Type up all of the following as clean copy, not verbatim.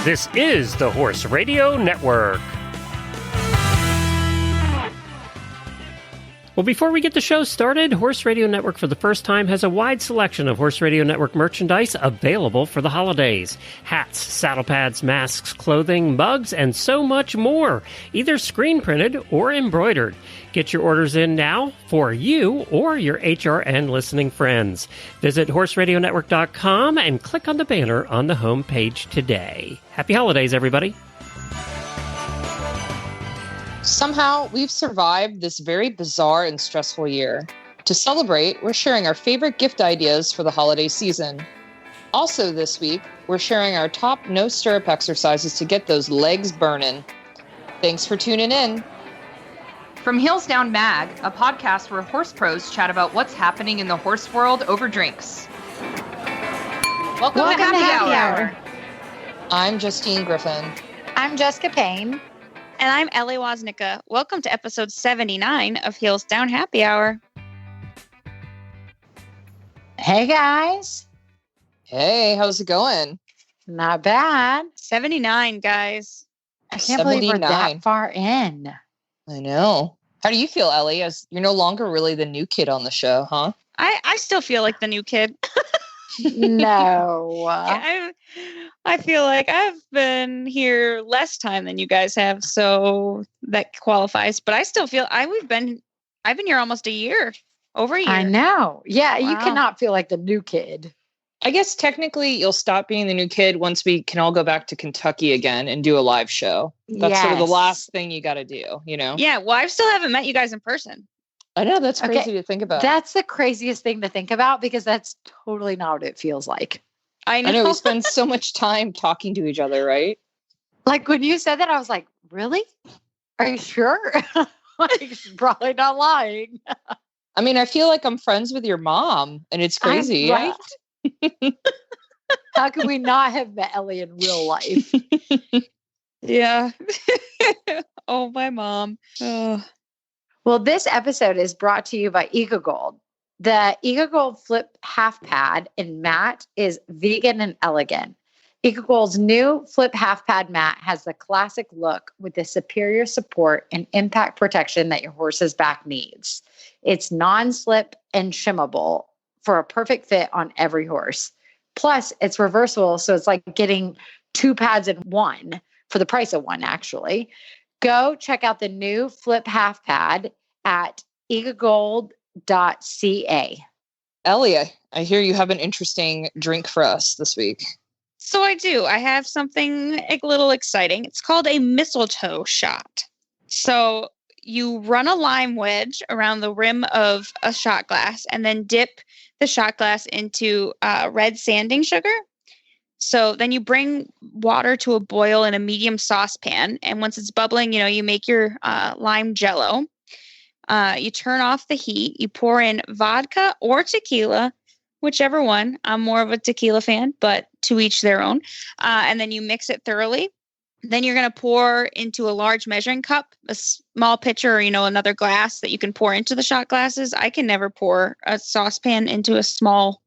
This is the Horse Radio Network. Well, before we get the show started, Horse Radio Network for the first time has a wide selection of Horse Radio Network merchandise available for the holidays. Hats, saddle pads, masks, clothing, mugs, and so much more, either screen printed or embroidered. Get your orders in now for you or your HRN listening friends. Visit horseradionetwork.com and click on the banner on the home page today. Happy holidays, everybody. Somehow, we've survived this very bizarre and stressful year. To celebrate, we're sharing our favorite gift ideas for the holiday season. Also this week, we're sharing our top no-stirrup exercises to get those legs burning. Thanks for tuning in. From Heels Down Mag, a podcast where horse pros chat about what's happening in the horse world over drinks. Welcome to Happy Hour. I'm Justine Griffin. I'm Jessica Payne. And I'm Ellie Woznicka. Welcome to episode 79 of Heels Down Happy Hour. Hey, guys. Hey, how's it going? Not bad. 79, guys. I can't believe we're that far in. I know. How do you feel, Ellie, as you're no longer really the new kid on the show, huh? I still feel like the new kid. No. I feel like I've been here less time than you guys have, so that qualifies. But I still feel I've been here almost a year, over a year. I know. Yeah, wow. You cannot feel like the new kid. I guess technically you'll stop being the new kid once we can all go back to Kentucky again and do a live show. That's sort of the last thing you got to do, you know? Yeah, well, I still haven't met you guys in person. I know, that's crazy to think about. That's the craziest thing to think about because that's totally not what it feels like. I know. We spend so much time talking to each other, right? Like when you said that, I was like, really? Are you sure? Like, she's probably not lying. I mean, I feel like I'm friends with your mom and it's crazy. Right? How could we not have met Ellie in real life? Yeah. Oh, my mom. Oh. Well, this episode is brought to you by EcoGold. The EcoGold Flip Half Pad in matte is vegan and elegant. EcoGold's new Flip Half Pad matte has the classic look with the superior support and impact protection that your horse's back needs. It's non-slip and shimmable for a perfect fit on every horse. Plus, it's reversible, so it's like getting two pads in one for the price of one, actually. Go check out the new Flip Half Pad at ecogold.ca. Ellie, I hear you have an interesting drink for us this week. So I do. I have something a little exciting. It's called a mistletoe shot. So you run a lime wedge around the rim of a shot glass and then dip the shot glass into red sanding sugar. So then you bring water to a boil in a medium saucepan. And once it's bubbling, you make your lime jello. You turn off the heat. You pour in vodka or tequila, whichever one. I'm more of a tequila fan, but to each their own. And then you mix it thoroughly. Then you're going to pour into a large measuring cup, a small pitcher, or, another glass that you can pour into the shot glasses. I can never pour a saucepan into a small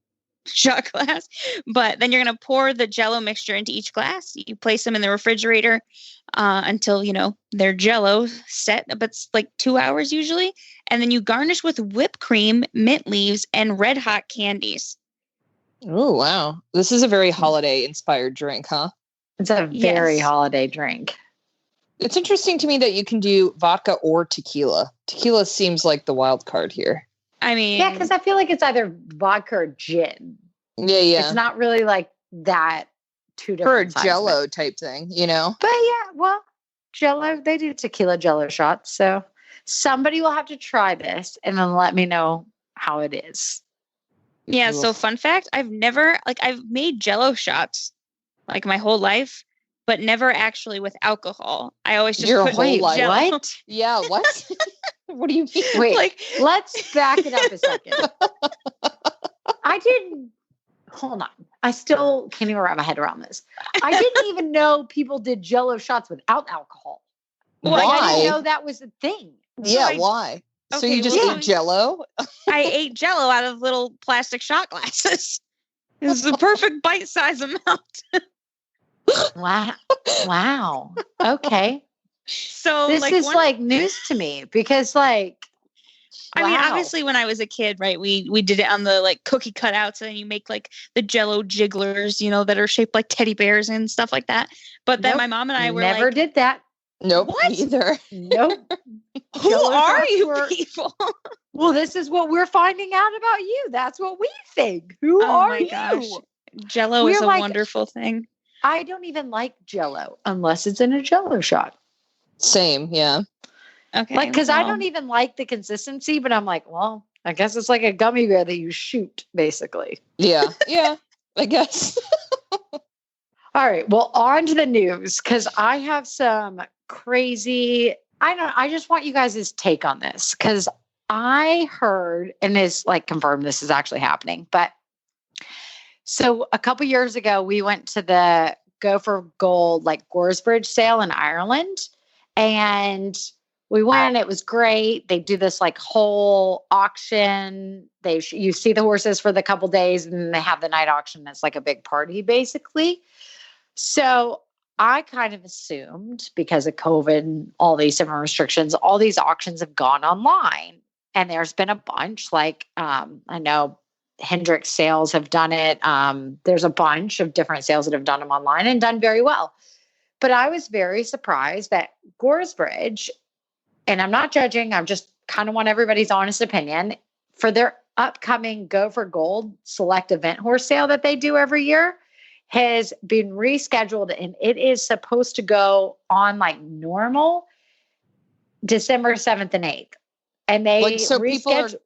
shot glass, but then you're going to pour the jello mixture into each glass. You place them in the refrigerator until, they're jello set, but it's like 2 hours usually. And then you garnish with whipped cream, mint leaves, and red hot candies. Oh, wow. This is a very holiday inspired drink, huh? It's a very holiday drink. It's interesting to me that you can do vodka or tequila. Tequila seems like the wild card here. I mean, yeah, because I feel like it's either vodka or gin. Yeah. It's not really like that two different for a jello type thing, But yeah, well, jello, they do tequila jello shots. So somebody will have to try this and then let me know how it is. Yeah. So fun fact, I've made jello shots like my whole life, but never actually with alcohol. I always just put jello. What? Yeah, what? What do you mean? Wait, let's back it up a second. Hold on. I still can't even wrap my head around this. I didn't even know people did jello shots without alcohol. Why? I didn't know that was a thing. Why? So you just ate jello? I ate jello out of little plastic shot glasses. It's the perfect bite size amount. Wow. Wow. Okay. So This is one- like news to me because like, I mean, wow. obviously when I was a kid, right, we did it on the like cookie cutouts, and then you make like the Jello jigglers, you know, that are shaped like teddy bears and stuff like that. But then Nope, my mom and I were never like, did that. Nope, What? me either. Nope. who Jello are shots you were- people? Well, this is what we're finding out about you. That's what we think. Who Oh are my you? gosh. Jello We're is a like- wonderful thing. I don't even like Jello unless it's in a Jello shot. Same, yeah. Okay. Like, because I well, don't even like the consistency, but I'm like, well, I guess it's like a gummy bear that you shoot, basically. Yeah, yeah, I guess. All right. Well, on to the news because I have some crazy. I just want you guys' take on this because I heard, and is like confirmed this is actually happening. But so a couple years ago, we went to the Go for Gold like Goresbridge sale in Ireland, and we went. It was great. They do this like whole auction. You see the horses for the couple days, and then they have the night auction. It's like a big party, basically. So I kind of assumed because of COVID and all these different restrictions, all these auctions have gone online. And there's been a bunch like I know Hendrick Sales have done it. There's a bunch of different sales that have done them online and done very well. But I was very surprised that Goresbridge, and I'm not judging, I'm just kind of want everybody's honest opinion, for their upcoming Go for Gold select event horse sale that they do every year, has been rescheduled, and it is supposed to go on like normal December 7th and 8th. And they Like, so reschedule.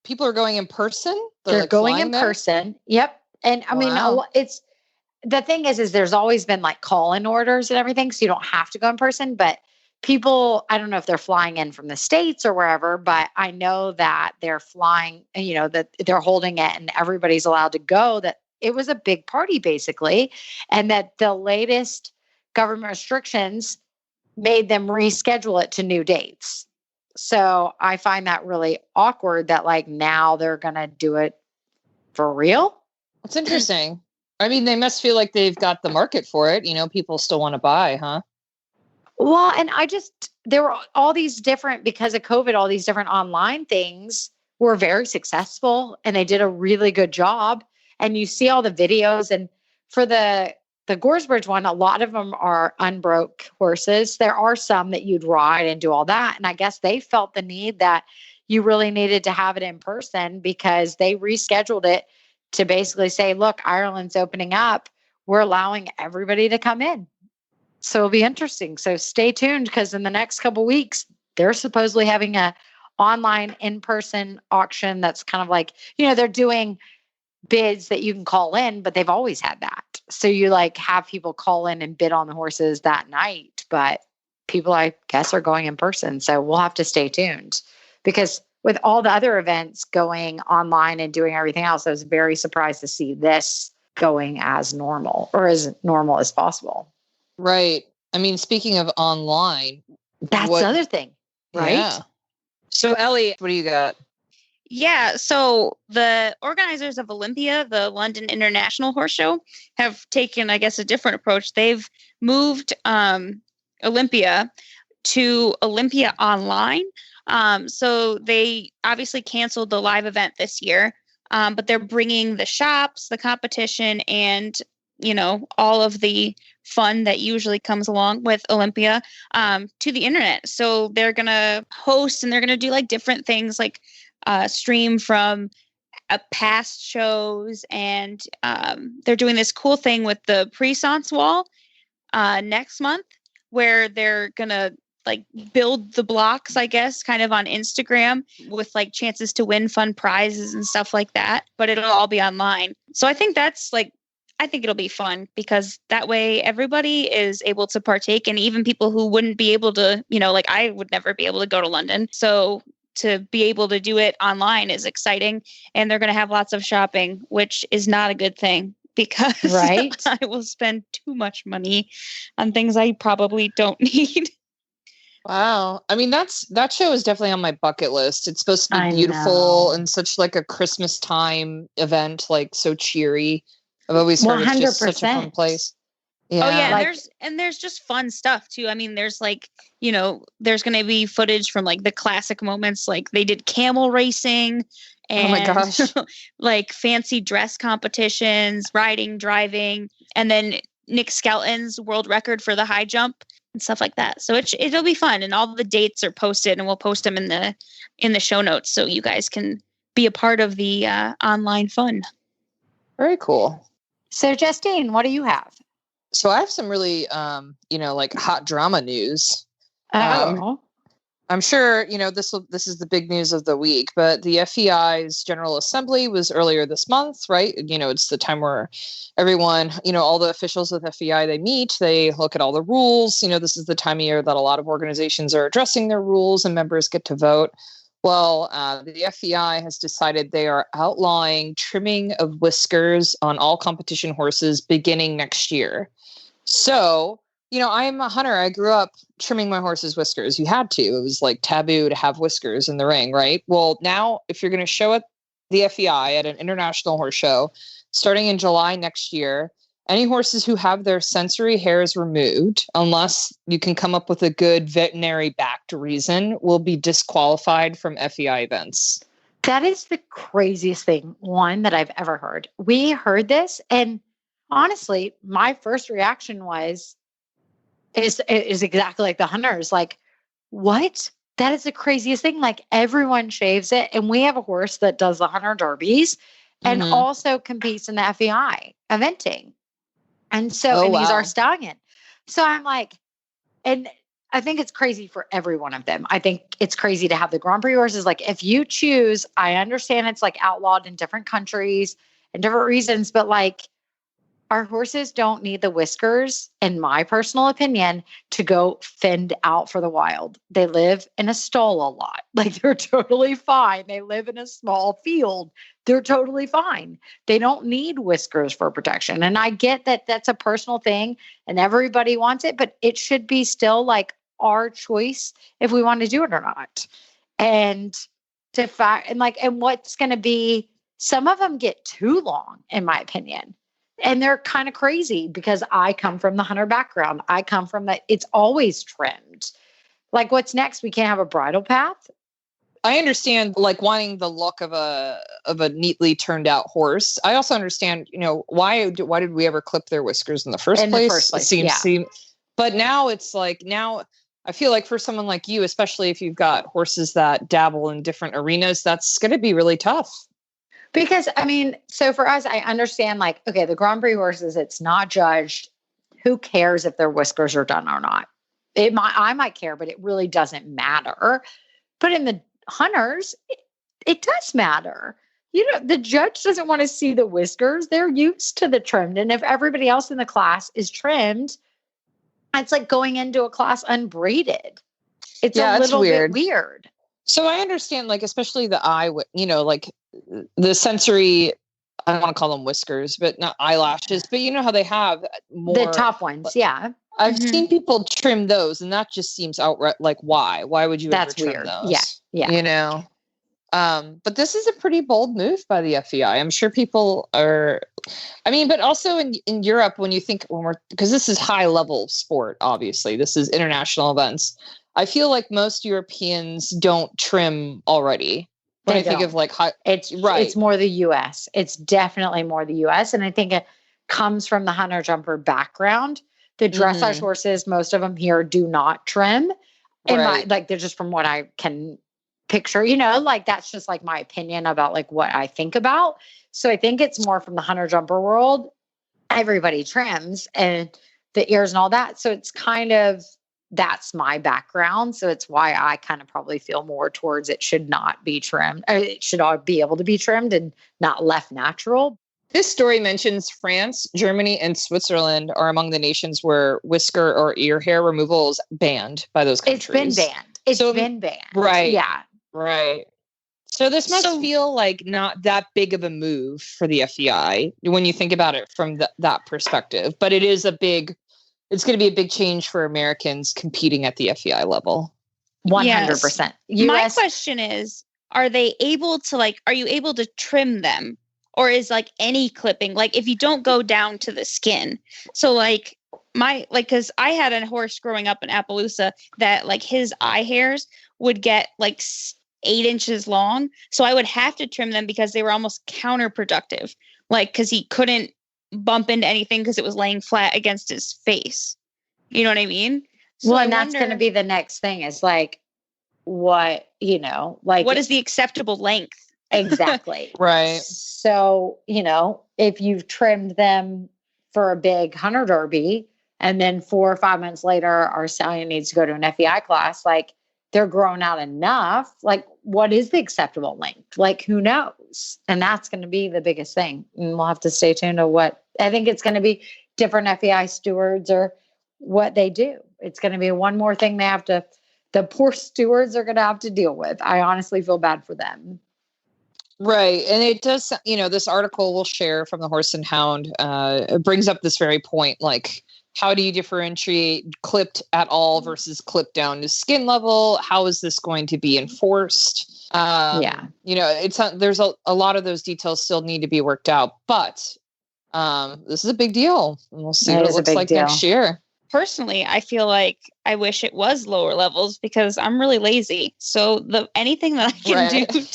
people are going in person? They're like going flying in there? person. Yep. And I mean, Wow. it's the thing is there's always been like call-in orders and everything, so you don't have to go in person. But people, I don't know if they're flying in from the States or wherever, but I know that they're flying, you know, that they're holding it and everybody's allowed to go, that it was a big party basically. And that the latest government restrictions made them reschedule it to new dates. So I find that really awkward that like now they're going to do it for real. It's interesting. I mean, they must feel like they've got the market for it. You know, people still want to buy, huh? Well, and there were all these different, because of COVID, all these different online things were very successful and they did a really good job. And you see all the videos, and for the Goresbridge one, a lot of them are unbroke horses. There are some that you'd ride and do all that. And I guess they felt the need that you really needed to have it in person because they rescheduled it to basically say, look, Ireland's opening up. We're allowing everybody to come in. So it'll be interesting. So stay tuned because in the next couple of weeks, they're supposedly having a online in-person auction that's kind of like, you know, they're doing bids that you can call in, but they've always had that. So you like have people call in and bid on the horses that night, but people, I guess, are going in person. So we'll have to stay tuned because with all the other events going online and doing everything else, I was very surprised to see this going as normal or as normal as possible. Right. I mean, speaking of online, That's the other thing, right? Yeah. So Ellie, what do you got? Yeah, so the organizers of Olympia, the London International Horse Show, have taken, I guess, a different approach. They've moved Olympia to Olympia Online. So they obviously canceled the live event this year, but they're bringing the shops, the competition, and, you know, all of the fun that usually comes along with Olympia to the internet. So they're going to host and they're going to do like different things like stream from past shows, and they're doing this cool thing with the Pressance wall next month where they're gonna like build the blocks, I guess, kind of on Instagram with like chances to win fun prizes and stuff like that, but it'll all be online. So I think it'll be fun because that way everybody is able to partake, and even people who wouldn't be able to, you know, like I would never be able to go to London. So to be able to do it online is exciting, and they're going to have lots of shopping, which is not a good thing because Right. I will spend too much money on things I probably don't need. Wow. I mean, that show is definitely on my bucket list. It's supposed to I be beautiful know. and such like a Christmas time event, like so cheery. I've always heard it's just such a fun 100%. place. Oh yeah, Like- and there's just fun stuff too. I mean, there's like, there's going to be footage from like the classic moments, like they did camel racing and Oh my gosh. like fancy dress competitions, riding, driving, and then Nick Skelton's world record for the high jump and stuff like that. So it'll be fun, and all the dates are posted, and we'll post them in the show notes so you guys can be a part of the online fun. Very cool. So, Justine, what do you have? So I have some really, like hot drama news. Oh, I'm sure, this is the big news of the week, but the FEI's General Assembly was earlier this month, right? It's the time where everyone, all the officials with FEI, they meet, they look at all the rules. This is the time of year that a lot of organizations are addressing their rules and members get to vote. Well, the FEI has decided they are outlawing trimming of whiskers on all competition horses beginning next year. So, I'm a hunter. I grew up trimming my horse's whiskers. You had to. It was like taboo to have whiskers in the ring, right? Well, now if you're going to show at the FEI at an international horse show, starting in July next year, any horses who have their sensory hairs removed, unless you can come up with a good veterinary-backed reason, will be disqualified from FEI events. that is the craziest thing, one that I've ever heard. We heard this, and honestly, my first reaction is exactly like the hunters. Like, what? That is the craziest thing. Like, everyone shaves it, and we have a horse that does the hunter derbies and Mhm. also competes in the FEI eventing. And so, Oh, and he's wow. our stallion. So I'm like, and I think it's crazy for every one of them. I think it's crazy to have the Grand Prix horses. Like, if you choose, I understand it's like outlawed in different countries and different reasons, but like, our horses don't need the whiskers, in my personal opinion, to go fend out for the wild. They live in a stall a lot. Like, they're totally fine. They live in a small field. They're totally fine. They don't need whiskers for protection. And I get that that's a personal thing and everybody wants it, but it should be still like our choice if we want to do it or not. And and what's going to be, some of them get too long, in my opinion. And they're kind of crazy because I come from the hunter background. I come from that. It's always trimmed. Like, what's next? We can't have a bridle path. I understand, like, wanting the look of a neatly turned out horse. I also understand, why did we ever clip their whiskers in the first place? It seems, but now it's like, I feel like for someone like you, especially if you've got horses that dabble in different arenas, that's going to be really tough. Because, I mean, so for us, I understand, like, okay, the Grand Prix horses, it's not judged. Who cares if their whiskers are done or not? I might care, but it really doesn't matter. But in the hunters, it does matter. The judge doesn't want to see the whiskers. They're used to the trimmed. And if everybody else in the class is trimmed, it's like going into a class unbraided. It's a little bit weird. So I understand, like, especially the eye, like the sensory, I don't want to call them whiskers, but not eyelashes, but how they have more. The top ones, yeah. I've seen people trim those, and that just seems outright, like, why? Why would you That's ever trim weird. those? Yeah. But this is a pretty bold move by the FEI. I'm sure people are, but also in Europe, because this is high level sport, obviously, this is international events. I feel like most Europeans don't trim already. When I think of like it's more the US. It's definitely more the US. And I think it comes from the hunter jumper background. The dressage horses, most of them here do not trim. They're just from what I can picture, like that's just like my opinion about like what I think about. So I think it's more from the hunter jumper world. Everybody trims and the ears and all that. So it's kind of, that's my background. So it's why I kind of probably feel more towards it should not be trimmed. It should all be able to be trimmed and not left natural. This story mentions France, Germany, and Switzerland are among the nations where whisker or ear hair removal is banned by those countries. It's been banned. Right. Yeah. Right. So this must feel like not that big of a move for the FEI when you think about it from that perspective. But it is it's going to be a big change for Americans competing at the FEI level. 100%. Yes. My question is, are you able to trim them? Or is like any clipping, like if you don't go down to the skin? So like because I had a horse growing up in Appaloosa that like his eye hairs would get like 8 inches long. So I would have to trim them because they were almost counterproductive. Like, because he couldn't bump into anything because it was laying flat against his face. You know what I mean? So and that's going to be the next thing is like, what, like what is the acceptable length? Exactly. Right. So, if you've trimmed them for a big hunter derby and then 4 or 5 months later, our stallion needs to go to an FEI class, like they're grown out enough. Like, what is the acceptable length? Like, who knows? And that's going to be the biggest thing. And we'll have to stay tuned to what I think it's going to be different FEI stewards or what they do. It's going to be one more thing the poor stewards are going to have to deal with. I honestly feel bad for them. Right. And it does, this article we'll share from the Horse and Hound, it brings up this very point, like, how do you differentiate clipped at all versus clipped down to skin level? How is this going to be enforced? There's a lot of those details still need to be worked out, but this is a big deal. And we'll see what it looks like next year. Personally, I feel like I wish it was lower levels because I'm really lazy. So anything that I can do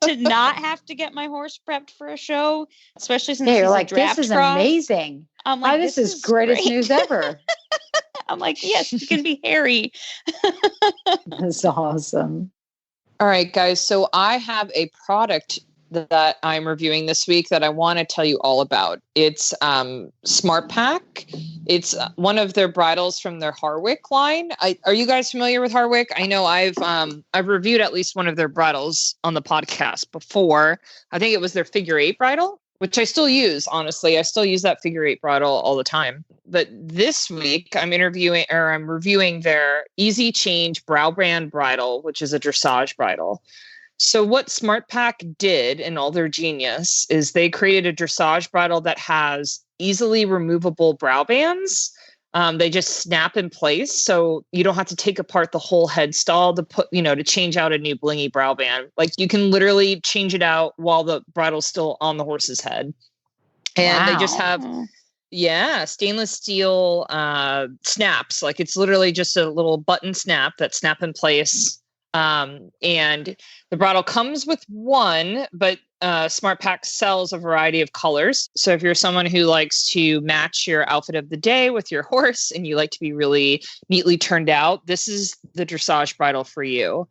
to not have to get my horse prepped for a show, especially since you're like, this is amazing. I'm like, this is greatest news ever. I'm like, yes, you can be hairy. That's awesome. All right, guys. So I have a product that I'm reviewing this week that I want to tell you all about. It's SmartPak. It's one of their bridles from their Harwick line. Are you guys familiar with Harwick? I know I've reviewed at least one of their bridles on the podcast before. I think it was their figure 8 bridle, which I still use. Honestly, I still use that figure 8 bridle all the time. But this week I'm reviewing their Easy Change Brow Band bridle, which is a dressage bridle. So what SmartPak did in all their genius is they created a dressage bridle that has easily removable brow bands. They just snap in place. So you don't have to take apart the whole head stall to change out a new blingy brow band. Like you can literally change it out while the bridle's still on the horse's head. And They just have, stainless steel snaps. Like it's literally just a little button snap that snap in place. And the bridle comes with one, but SmartPak sells a variety of colors. So if you're someone who likes to match your outfit of the day with your horse and you like to be really neatly turned out, this is the dressage bridle for you.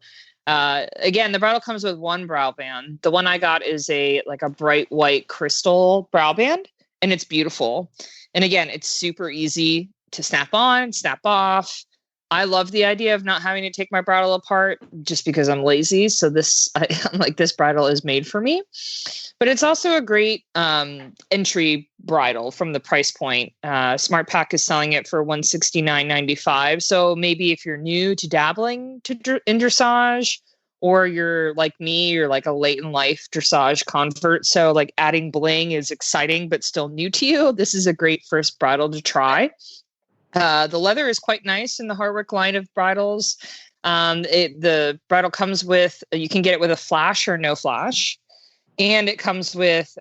Again, the bridle comes with one brow band. The one I got is a bright white crystal brow band, and it's beautiful. And again, it's super easy to snap on, snap off. I love the idea of not having to take my bridle apart just because I'm lazy. So this bridle is made for me. But it's also a great entry bridle from the price point. SmartPak is selling it for $169.95. So maybe if you're new to dabbling in dressage, or you're like me, you're like a late in life dressage convert. So like adding bling is exciting, but still new to you. This is a great first bridle to try. The leather is quite nice in the Harwick line of bridles. The bridle comes with, you can get it with a flash or no flash. And it comes with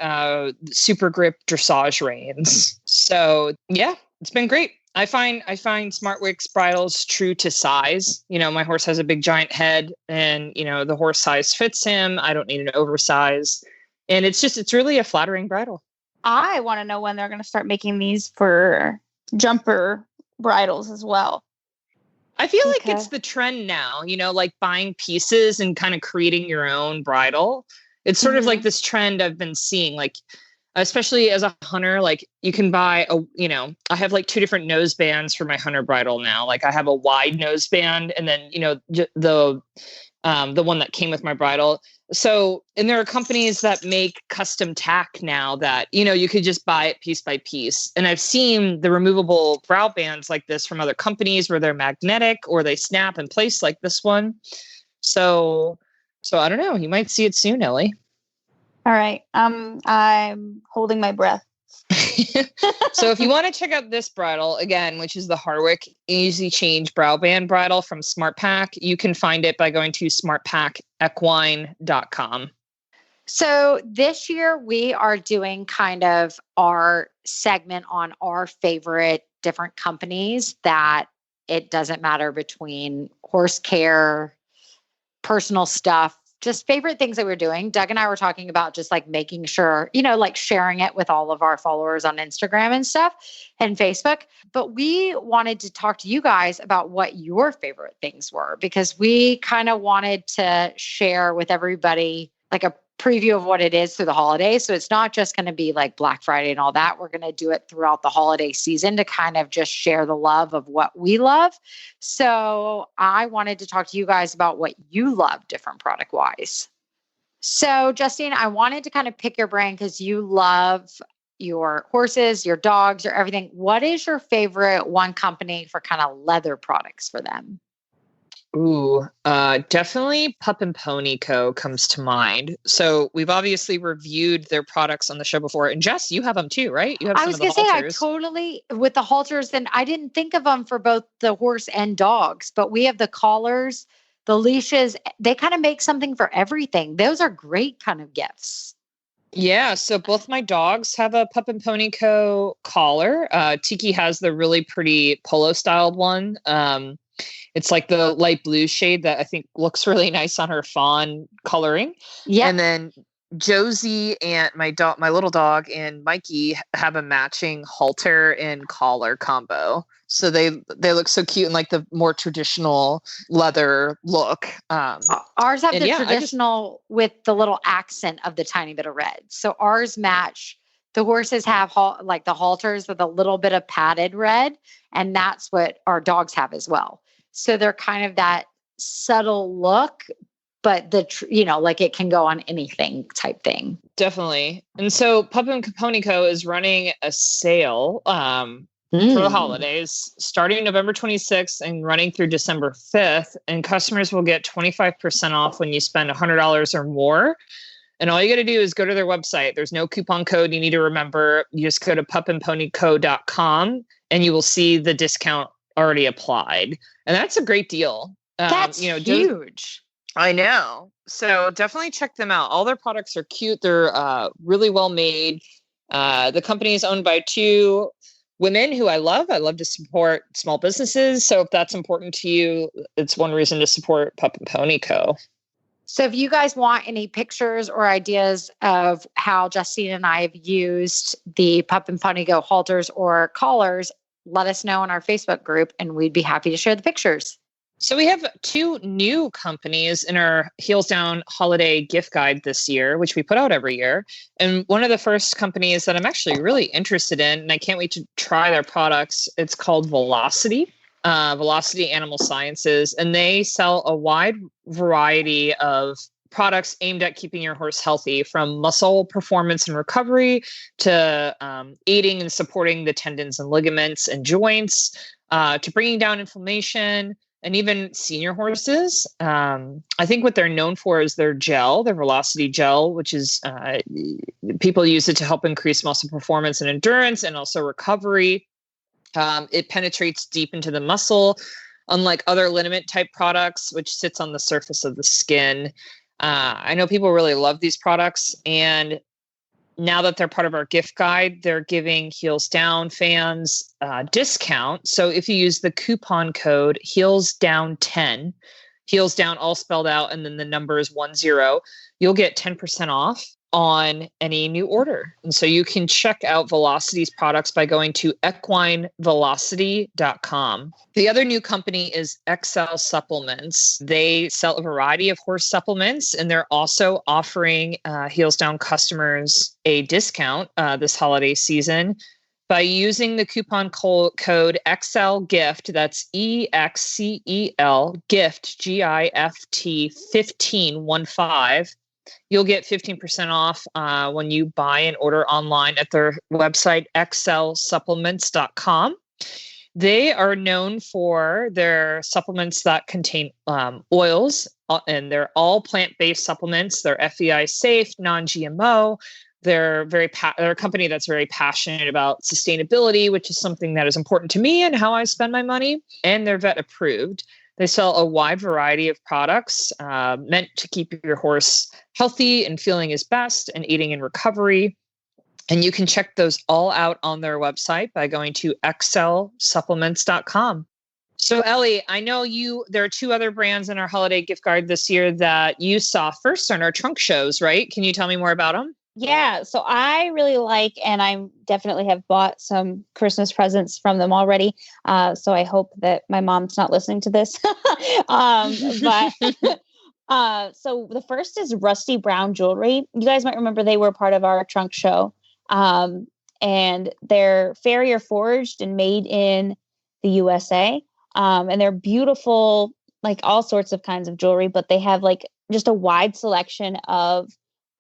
super grip dressage reins. So yeah, it's been great. I find SmartWick's bridles true to size. My horse has a big giant head and, the horse size fits him. I don't need an oversize. And it's really a flattering bridle. I want to know when they're going to start making these for jumper bridles as well. I feel like it's the trend now, like buying pieces and kind of creating your own bridle. It's sort of like this trend I've been seeing, like, especially as a hunter, like you can buy I have like 2 different nose bands for my hunter bridle now. Like I have a wide nose band and then, the one that came with my bridle. So, and there are companies that make custom tack now that, you could just buy it piece by piece. And I've seen the removable brow bands like this from other companies where they're magnetic or they snap in place like this one. So I don't know. You might see it soon, Ellie. All right. I'm holding my breath. So if you want to check out this bridle again, which is the Harwick Easy Change Brow Band bridle from SmartPak, you can find it by going to smartpakequine.com. So this year we are doing kind of our segment on our favorite different companies that it doesn't matter between horse care, personal stuff, just favorite things that we're doing. Doug and I were talking about just like making sure, like sharing it with all of our followers on Instagram and stuff and Facebook. But we wanted to talk to you guys about what your favorite things were, because we kind of wanted to share with everybody like a preview of what it is through the holidays. So it's not just going to be like Black Friday and all that. We're going to do it throughout the holiday season to kind of just share the love of what we love. So I wanted to talk to you guys about what you love different product wise. So Justine, I wanted to kind of pick your brain because you love your horses, your dogs, your everything. What is your favorite one company for kind of leather products for them? Ooh, definitely Pup and Pony Co. comes to mind. So we've obviously reviewed their products on the show before. And Jess, you have them too, right? You have I was going to say, I totally, with the halters, and I didn't think of them for both the horse and dogs, but we have the collars, the leashes. They kind of make something for everything. Those are great kind of gifts. Yeah, so both my dogs have a Pup and Pony Co. collar. Tiki has the really pretty polo styled one. It's like the light blue shade that I think looks really nice on her fawn coloring. Yeah. And then Josie and my little dog and Mikey have a matching halter and collar combo. So they look so cute in like the more traditional leather look. Ours have the traditional with the little accent of the tiny bit of red. So ours match. The horses have like the halters with a little bit of padded red. And that's what our dogs have as well. So they're kind of that subtle look, but like it can go on anything type thing. Definitely. And so Pup and Pony Co. is running a sale for the holidays starting November 26th and running through December 5th. And customers will get 25% off when you spend $100 or more. And all you got to do is go to their website. There's no coupon code you need to remember. You just go to pupandponyco.com and you will see the discount already applied. And that's a great deal. That's huge. I know. So definitely check them out. All their products are cute. They're really well made. The company is owned by two women who I love. I love to support small businesses. So if that's important to you, it's one reason to support Pup and Pony Co. So if you guys want any pictures or ideas of how Justine and I have used the Pup and Pony Co. halters or collars, let us know in our Facebook group and we'd be happy to share the pictures. So we have two new companies in our Heels Down holiday gift guide this year, which we put out every year. And one of the first companies that I'm actually really interested in, and I can't wait to try their products, it's called Velocity. Velocity Animal Sciences, and they sell a wide variety of products aimed at keeping your horse healthy, from muscle performance and recovery to aiding and supporting the tendons and ligaments and joints, to bringing down inflammation, and even senior horses. I think what they're known for is their gel, their Velocity gel, which is people use it to help increase muscle performance and endurance and also recovery. It penetrates deep into the muscle, unlike other liniment type products, which sits on the surface of the skin. I know people really love these products, and now that they're part of our gift guide, they're giving Heels Down fans discount. So if you use the coupon code HeelsDown10, Heels Down all spelled out, and then the number is 10, you'll get 10% off on any new order. And so you can check out Velocity's products by going to equinevelocity.com. The other new company is XL Supplements. They sell a variety of horse supplements, and they're also offering Heels Down customers a discount this holiday season by using the coupon code XLGIFT. That's EXCEL GIFT, GIFT 1515. You'll get 15% off when you buy and order online at their website, xlsupplements.com. They are known for their supplements that contain oils, and they're all plant-based supplements. They're FEI safe, non-GMO. They're a company that's very passionate about sustainability, which is something that is important to me and how I spend my money. And they're vet approved. They sell a wide variety of products meant to keep your horse healthy and feeling his best and aiding in recovery. And you can check those all out on their website by going to excelsupplements.com. So Ellie, I know there are two other brands in our holiday gift card this year that you saw first on our trunk shows, right? Can you tell me more about them? Yeah, so I really like, and I definitely have bought some Christmas presents from them already. So I hope that my mom's not listening to this. But so the first is Rusty Brown Jewelry. You guys might remember they were part of our trunk show. And they're Farrier forged and made in the USA. And they're beautiful, like all sorts of kinds of jewelry, but they have like just a wide selection of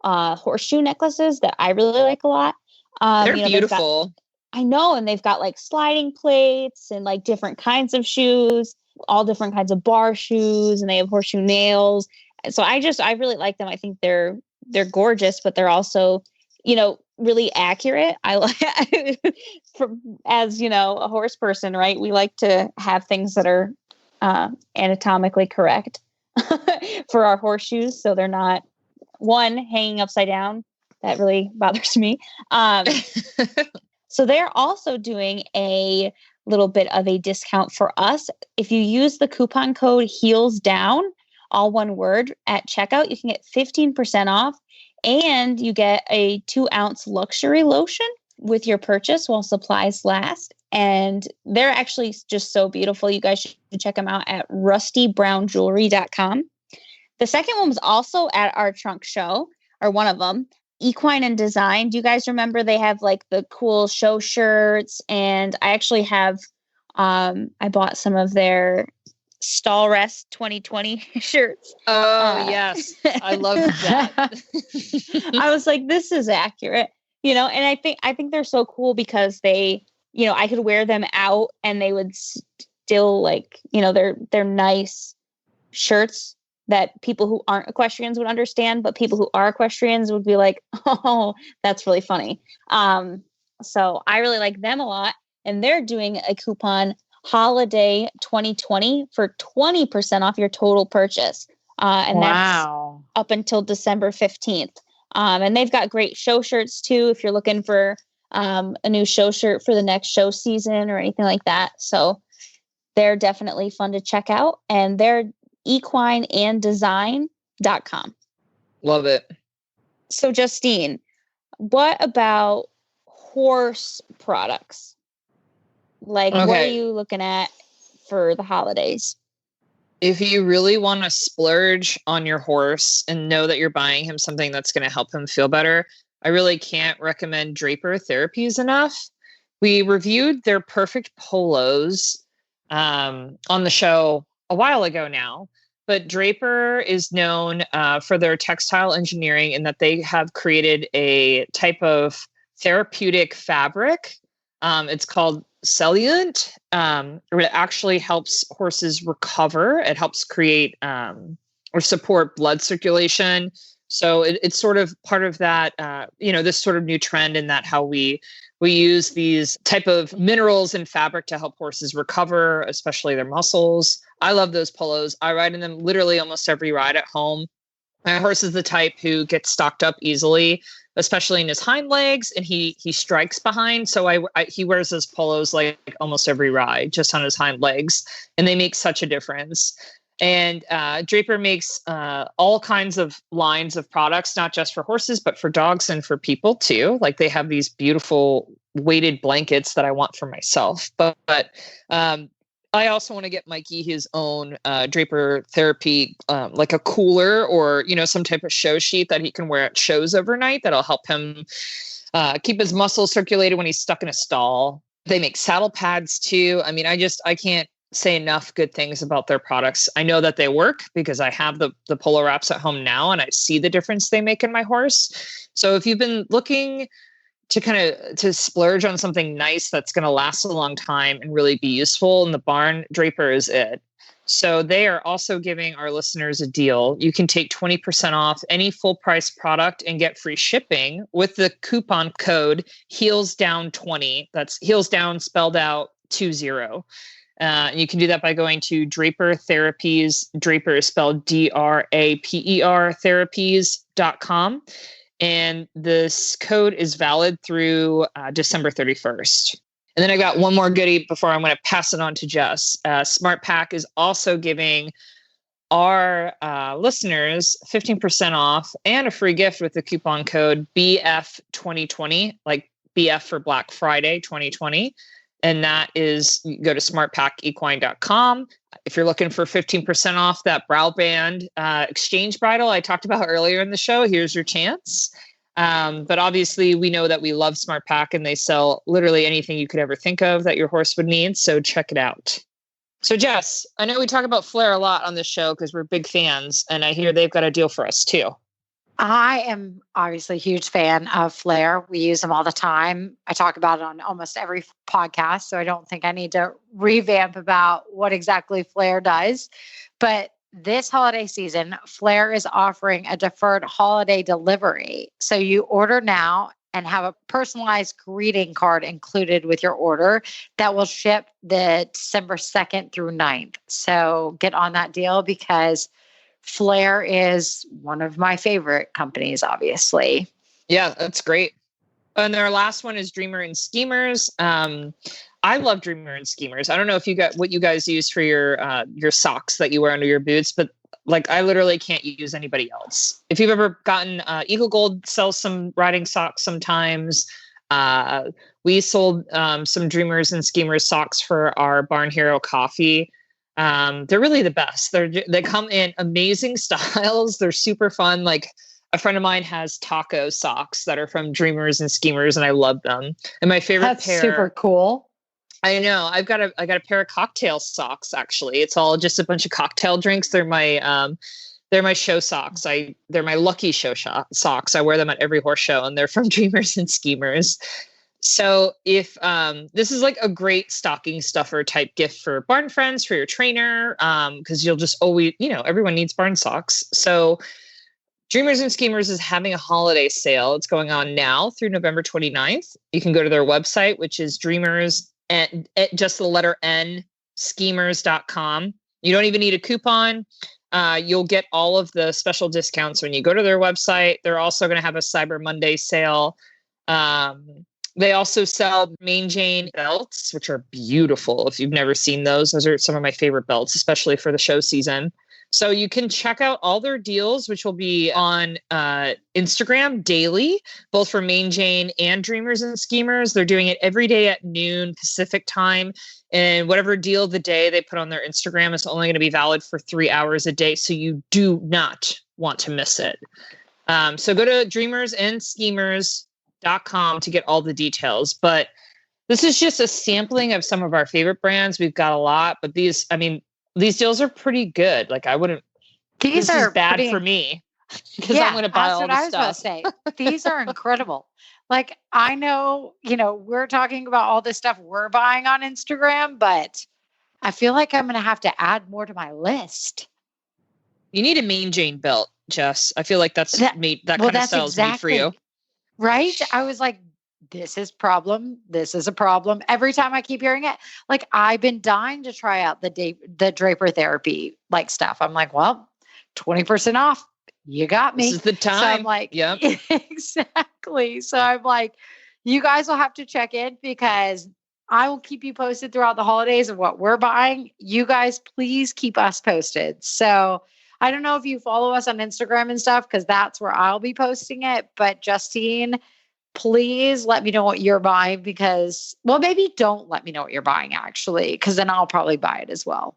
horseshoe necklaces that I really like a lot. They're beautiful. I know. And they've got like sliding plates and like different kinds of shoes, all different kinds of bar shoes, and they have horseshoe nails. And so I really like them. I think they're gorgeous, but they're also, really accurate. I like, as a horse person, right? We like to have things that are anatomically correct for our horseshoes. So they're not hanging upside down. That really bothers me. So they're also doing a little bit of a discount for us. If you use the coupon code HEELSDOWN, all one word, at checkout, you can get 15% off, and you get a 2-ounce luxury lotion with your purchase while supplies last. And they're actually just so beautiful. You guys should check them out at rustybrownjewelry.com. The second one was also at our trunk show, or one of them, Equine and Design. Do you guys remember they have like the cool show shirts? And I actually have, I bought some of their Stall Rest 2020 shirts. Oh, yes. I love that. I was like, this is accurate, and I think they're so cool because they, I could wear them out and they would still like, they're nice shirts that people who aren't equestrians would understand, but people who are equestrians would be like, oh, that's really funny. So I really like them a lot. And they're doing a coupon Holiday 2020 for 20% off your total purchase. And that's up until December 15th. And they've got great show shirts too, if you're looking for a new show shirt for the next show season or anything like that. So they're definitely fun to check out. And they're equineanddesign.com. Love it. So Justine, what about horse products? Like, What are you looking at for the holidays? If you really want to splurge on your horse and know that you're buying him something that's going to help him feel better, I really can't recommend Draper Therapies enough. We reviewed their Perfect Polos on the show a while ago now, but Draper is known for their textile engineering in that they have created a type of therapeutic fabric. It's called Cellulant. It actually helps horses recover. It helps create or support blood circulation. So it's sort of part of that, this sort of new trend in that how we use these type of minerals and fabric to help horses recover, especially their muscles. I love those polos. I ride in them literally almost every ride at home. My horse is the type who gets stocked up easily, especially in his hind legs, and he strikes behind. So he wears those polos like almost every ride, just on his hind legs, and they make such a difference. And Draper makes all kinds of lines of products, not just for horses, but for dogs and for people too. Like they have these beautiful weighted blankets that I want for myself. But I also want to get Mikey his own Draper Therapy, like a cooler or, some type of show sheet that he can wear at shows overnight that'll help him keep his muscles circulated when he's stuck in a stall. They make saddle pads too. I mean, I can't say enough good things about their products. I know that they work because I have the Polo Wraps at home now and I see the difference they make in my horse. So if you've been looking to splurge on something nice that's going to last a long time and really be useful in the barn, Draper is it. So they are also giving our listeners a deal. You can take 20% off any full price product and get free shipping with the coupon code HEELSDOWN20. That's heels down spelled out 20. And you can do that by going to Draper Therapies. Draper is spelled DRAPER therapies.com. And this code is valid through December 31st. And then I got one more goodie before I'm going to pass it on to Jess. SmartPak is also giving our listeners 15% off and a free gift with the coupon code BF2020, like BF for Black Friday 2020. And that is, you go to smartpakequine.com. If you're looking for 15% off that brow band exchange bridle I talked about earlier in the show, here's your chance. But obviously we know that we love SmartPak and they sell literally anything you could ever think of that your horse would need. So check it out. So Jess, I know we talk about Flair a lot on this show because we're big fans, and I hear they've got a deal for us too. I am obviously a huge fan of Flair. We use them all the time. I talk about it on almost every podcast, so I don't think I need to revamp about what exactly Flair does. But this holiday season, Flair is offering a deferred holiday delivery. So you order now and have a personalized greeting card included with your order that will ship the December 2nd through 9th. So get on that deal because Flair is one of my favorite companies, obviously. Yeah, that's great. And their last one is Dreamer and Schemers. I love Dreamer and Schemers. I don't know if you got what you guys use for your socks that you wear under your boots, but like I literally can't use anybody else. If you've ever gotten Eagle Gold sells some riding socks sometimes. We sold some Dreamers and Schemers socks for our Barn Hero coffee. They're really the best. They come in amazing styles. They're super fun. Like a friend of mine has taco socks that are from Dreamers and Schemers, and I love them. And my favorite pair. That's super cool. I know. I got a pair of cocktail socks. Actually, it's all just a bunch of cocktail drinks. They're my show socks. They're my lucky show socks. I wear them at every horse show, and they're from Dreamers and Schemers. So if this is like a great stocking stuffer type gift for barn friends, for your trainer, because you'll just always, everyone needs barn socks. So Dreamers and Schemers is having a holiday sale. It's going on now through November 29th. You can go to their website, which is Dreamers and just the letter N, schemers.com. You don't even need a coupon. You'll get all of the special discounts when you go to their website. They're also going to have a Cyber Monday sale. They also sell Main Jane belts, which are beautiful. If you've never seen those are some of my favorite belts, especially for the show season. So you can check out all their deals, which will be on Instagram daily, both for Main Jane and Dreamers and Schemers. They're doing it every day at noon Pacific time. And whatever deal of the day they put on their Instagram is only going to be valid for 3 hours a day. So you do not want to miss it. So go to dreamersandschemers.com to get all the details. But this is just a sampling of some of our favorite brands. We've got a lot, but these deals are pretty good. Like I wouldn't, this is bad for me because I'm going to buy all the stuff. Say. These are incredible. Like I know, we're talking about all this stuff we're buying on Instagram, but I feel like I'm going to have to add more to my list. You need a Main Jane belt, Jess. I feel like that kind of style's made for you. Right? I was like, this is a problem. Every time I keep hearing it, like I've been dying to try out the Draper Therapy like stuff. I'm like, well, 20% off. You got me. This is the time. So I'm like, yep. Exactly. So I'm like, you guys will have to check in because I will keep you posted throughout the holidays of what we're buying. You guys, please keep us posted. So I don't know if you follow us on Instagram and stuff, because that's where I'll be posting it. But Justine, please let me know what you're buying because, well, maybe don't let me know what you're buying actually, because then I'll probably buy it as well.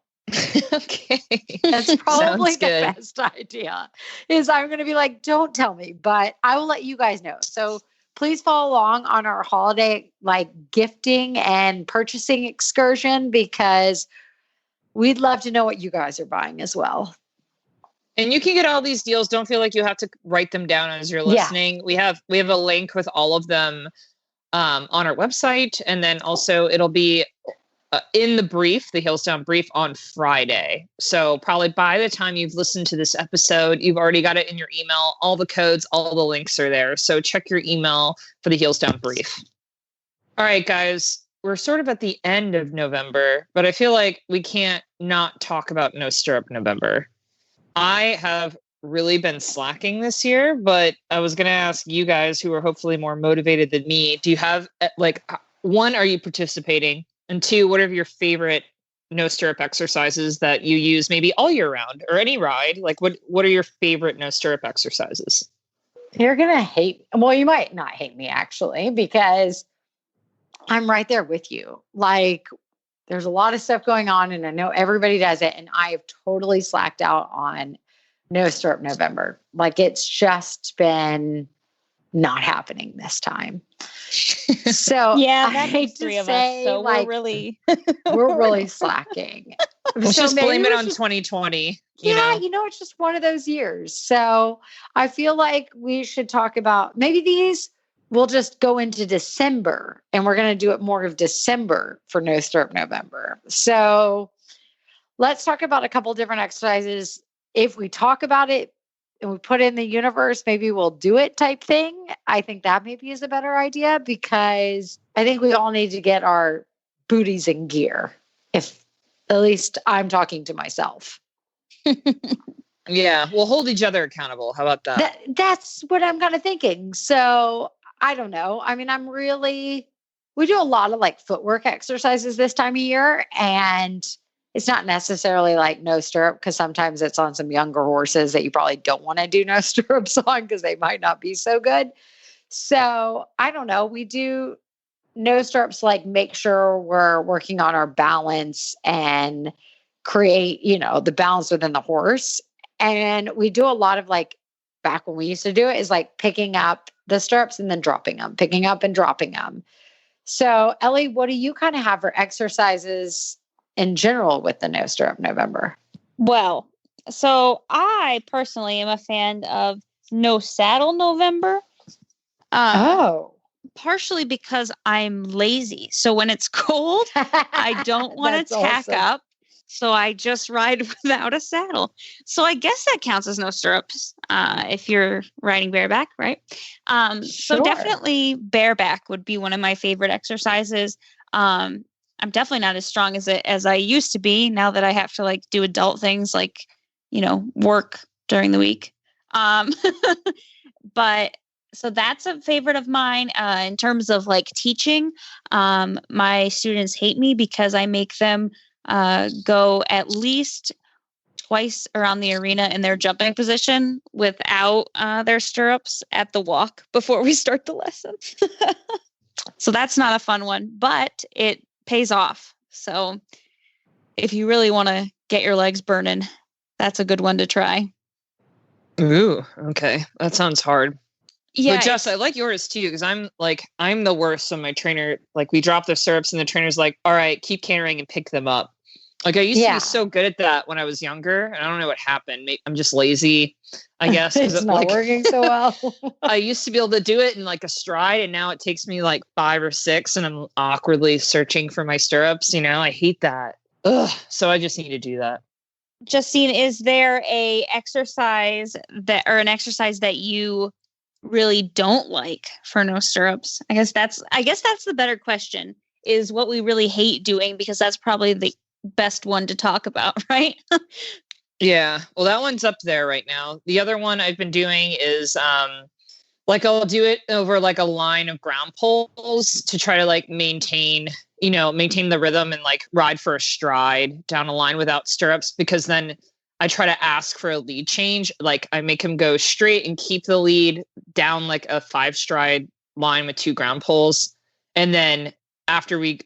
Okay. That's probably the best idea is I'm going to be like, don't tell me, but I will let you guys know. So please follow along on our holiday, like gifting and purchasing excursion, because we'd love to know what you guys are buying as well. And you can get all these deals. Don't feel like you have to write them down as you're listening. Yeah. We have a link with all of them on our website. And then also it'll be in the brief, the Hillsdown brief on Friday. So probably by the time you've listened to this episode, you've already got it in your email. All the codes, all the links are there. So check your email for the Hillsdown brief. All right, guys. We're sort of at the end of November, but I feel like we can't not talk about No Stirrup November. I have really been slacking this year, but I was going to ask you guys who are hopefully more motivated than me, do you have one, are you participating? And two, what are your favorite no stirrup exercises that you use maybe all year round or any ride? Like what are your favorite no stirrup exercises? You're going to hate, well, you might not hate me actually, because I'm right there with you. Like there's a lot of stuff going on and I know everybody does it. And I have totally slacked out on no stirrup November. Like it's just been not happening this time. So yeah, I hate three to of say, us. So like, we're really slacking. Let's So just maybe blame it we on should- 2020. It's just one of those years. So I feel like we should talk about maybe these. We'll just go into December and we're going to do it more of December for No Stirrup November. So let's talk about a couple different exercises. If we talk about it and we put it in the universe, maybe we'll do it type thing. I think that maybe is a better idea because I think we all need to get our booties in gear. If at least I'm talking to myself. Yeah, we'll hold each other accountable. How about that? That's what I'm kind of thinking. So I don't know. I mean, we do a lot of like footwork exercises this time of year, and it's not necessarily like no stirrup because sometimes it's on some younger horses that you probably don't want to do no stirrups on because they might not be so good. So I don't know. We do no stirrups, like make sure we're working on our balance and create, the balance within the horse. And we do a lot of like, back when we used to do it, is like picking up the stirrups and then dropping them, picking up and dropping them. So Ellie, what do you kind of have for exercises in general with the No Stirrup November? Well, so I personally am a fan of No Saddle November. Partially because I'm lazy. So when it's cold, I don't want to tack up. So I just ride without a saddle. So I guess that counts as no stirrups if you're riding bareback, right? So definitely bareback would be one of my favorite exercises. I'm definitely not as strong as I used to be now that I have to like do adult things like, work during the week. But so that's a favorite of mine. In terms of like teaching, my students hate me because I make them go at least twice around the arena in their jumping position without their stirrups at the walk before we start the lesson. So that's not a fun one, but it pays off. So if you really want to get your legs burning, that's a good one to try. Ooh, okay. That sounds hard. Yeah, but Jess, I like yours too, because I'm the worst. So my trainer, like we drop the stirrups and the trainer's like, all right, keep cantering and pick them up. Like I used to be so good at that when I was younger. And I don't know what happened. I'm just lazy, I guess. It's not working so well. I used to be able to do it in like a stride, and now it takes me like 5 or 6 and I'm awkwardly searching for my stirrups. I hate that. Ugh. So I just need to do that. Justine, is there an exercise that you really don't like for no stirrups? I guess that's the better question, is what we really hate doing, because that's probably the best one to talk about, right? Yeah. Well, that one's up there right now. The other one I've been doing is I'll do it over like a line of ground poles to try to like maintain the rhythm and like ride for a stride down a line without stirrups, because then I try to ask for a lead change. Like I make him go straight and keep the lead down like a 5 stride line with 2 ground poles. And then after we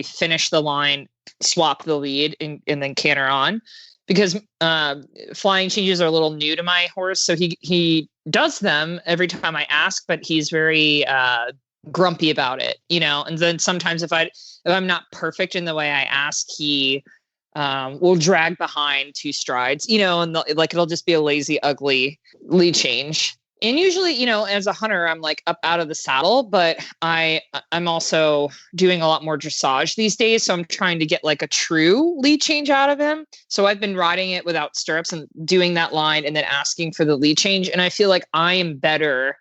finish the line, swap the lead and then canter on, because flying changes are a little new to my horse. So he does them every time I ask, but he's very grumpy about it, and then sometimes if I'm not perfect in the way I ask, he will drag behind 2 strides, and it'll just be a lazy, ugly lead change. And usually, as a hunter, I'm like up out of the saddle, but I'm also doing a lot more dressage these days. So I'm trying to get like a true lead change out of him. So I've been riding it without stirrups and doing that line and then asking for the lead change. And I feel like I am better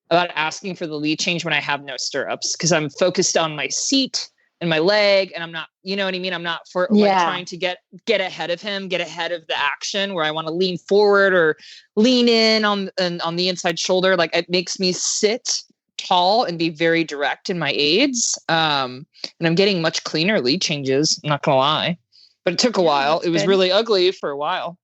about asking for the lead change when I have no stirrups, because I'm focused on my seat in my leg, and I'm not, you know what I mean? I'm not trying to get ahead of him, get ahead of the action where I want to lean forward or lean in on the inside shoulder. Like it makes me sit tall and be very direct in my aids. And I'm getting much cleaner lead changes. I'm not gonna lie, but it took a while. It was really ugly for a while.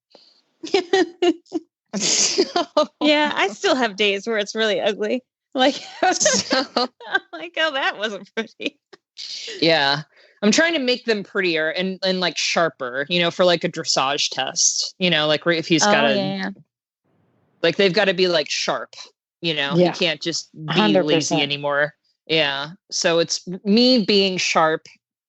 Yeah, I still have days where it's really ugly. Like, like, oh, that wasn't pretty. Yeah. I'm trying to make them prettier and like sharper, for like a dressage test, like if he's got like they've got to be like sharp, he can't just be 100%. Lazy anymore. Yeah. So it's me being sharp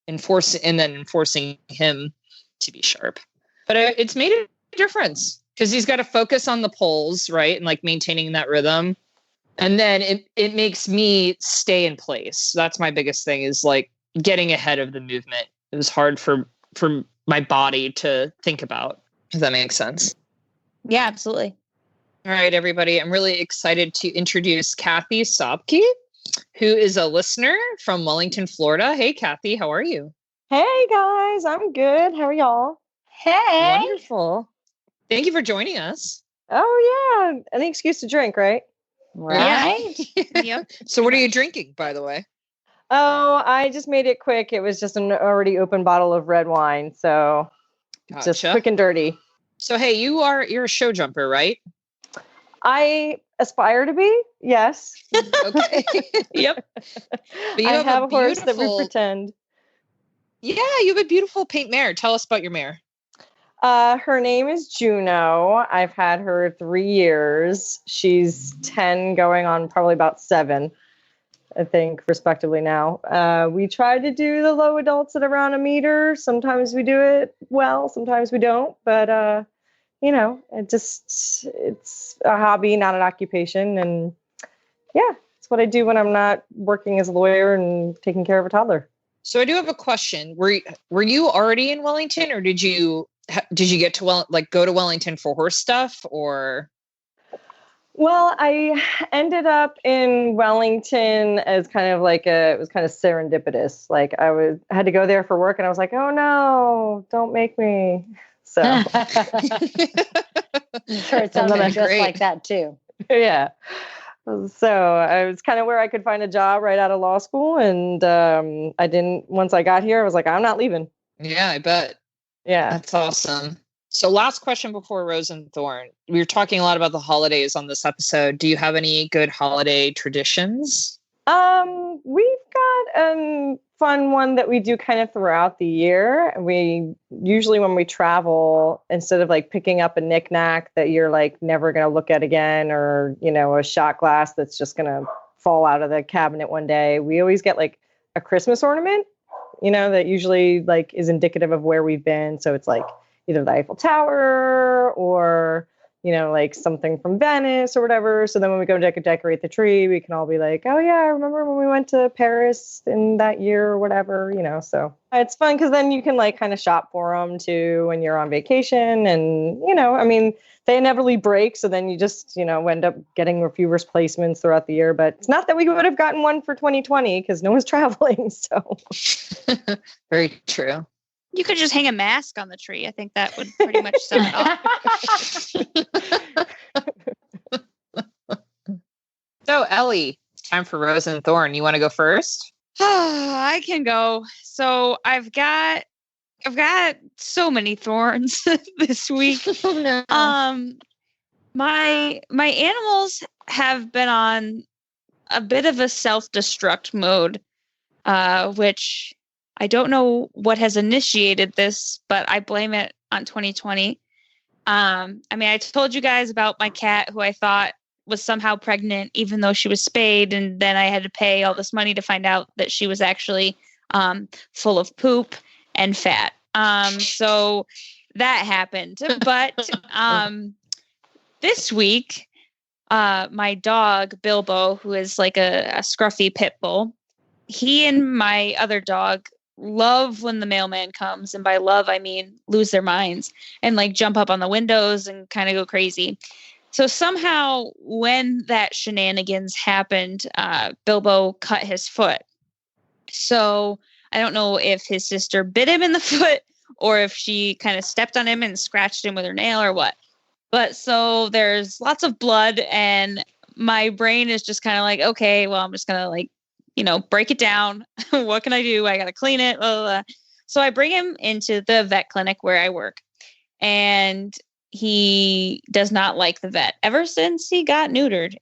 and then enforcing him to be sharp. But it's made a difference because he's got to focus on the poles, right? And like maintaining that rhythm. And then it makes me stay in place. That's my biggest thing is like getting ahead of the movement. It was hard for my body to think about. Does that make sense? Yeah, absolutely. All right, everybody. I'm really excited to introduce Kathy Sobke, who is a listener from Wellington, Florida. Hey, Kathy, how are you? Hey, guys. I'm good. How are y'all? Hey. Wonderful. Thank you for joining us. Oh, yeah. Any excuse to drink, right? Right. Yep. So what are you drinking, by the way? Oh, I just made it quick. It was just an already open bottle of red wine. So Gotcha. Just quick and dirty. So, hey, you're a show jumper, right? I aspire to be. Yes. Okay. Yep. But you I have a horse that we pretend. Yeah, you have a beautiful paint mare. Tell us about your mare. Her name is Juno. I've had her 3 years. She's 10 going on probably about 7, I think, respectively now. We try to do the low adults at around 1 meter. Sometimes we do it well, sometimes we don't. But, it's a hobby, not an occupation. And yeah, it's what I do when I'm not working as a lawyer and taking care of a toddler. So I do have a question. Were you already in Wellington, or did you get to go to Wellington for horse stuff, or? Well, I ended up in Wellington as kind of like it was kind of serendipitous. Like I had to go there for work and I was like, oh no, don't make me. So I'm sure it sounded just like that too. Yeah. So it was kind of where I could find a job right out of law school. And once I got here, I was like, I'm not leaving. Yeah, I bet. Yeah. That's awesome. So last question before Rose and Thorn. We were talking a lot about the holidays on this episode. Do you have any good holiday traditions? We've got a fun one that we do kind of throughout the year. We usually, when we travel, instead of like picking up a knickknack that you're like never going to look at again, or, a shot glass that's just going to fall out of the cabinet one day, we always get like a Christmas ornament, that usually like is indicative of where we've been. So it's like either the Eiffel Tower or, like something from Venice or whatever. So then when we go to decorate the tree, we can all be like, oh yeah, I remember when we went to Paris in that year or whatever, so it's fun because then you can like kind of shop for them too when you're on vacation. And, they inevitably break. So then you just, end up getting a few replacements throughout the year. But it's not that we would have gotten one for 2020 because no one's traveling. So very true. You could just hang a mask on the tree. I think that would pretty much sum it up. So, Ellie, time for Rose and Thorn. You want to go first? I can go. So I've got so many thorns this week. Oh, no. My animals have been on a bit of a self-destruct mode, which I don't know what has initiated this, but I blame it on 2020. I told you guys about my cat who I thought was somehow pregnant, even though she was spayed. And then I had to pay all this money to find out that she was actually full of poop and fat. So that happened. But this week, my dog, Bilbo, who is like a scruffy pit bull, he and my other dog love when the mailman comes, and by love I mean lose their minds and like jump up on the windows and kind of go crazy. So somehow when that shenanigans happened, Bilbo cut his foot. So I don't know if his sister bit him in the foot or if she kind of stepped on him and scratched him with her nail or what. But so there's lots of blood, and my brain is just kind of like, okay, well, I'm just going to like, break it down. What can I do? I got to clean it. Blah, blah, blah. So I bring him into the vet clinic where I work, and he does not like the vet. Ever since he got neutered,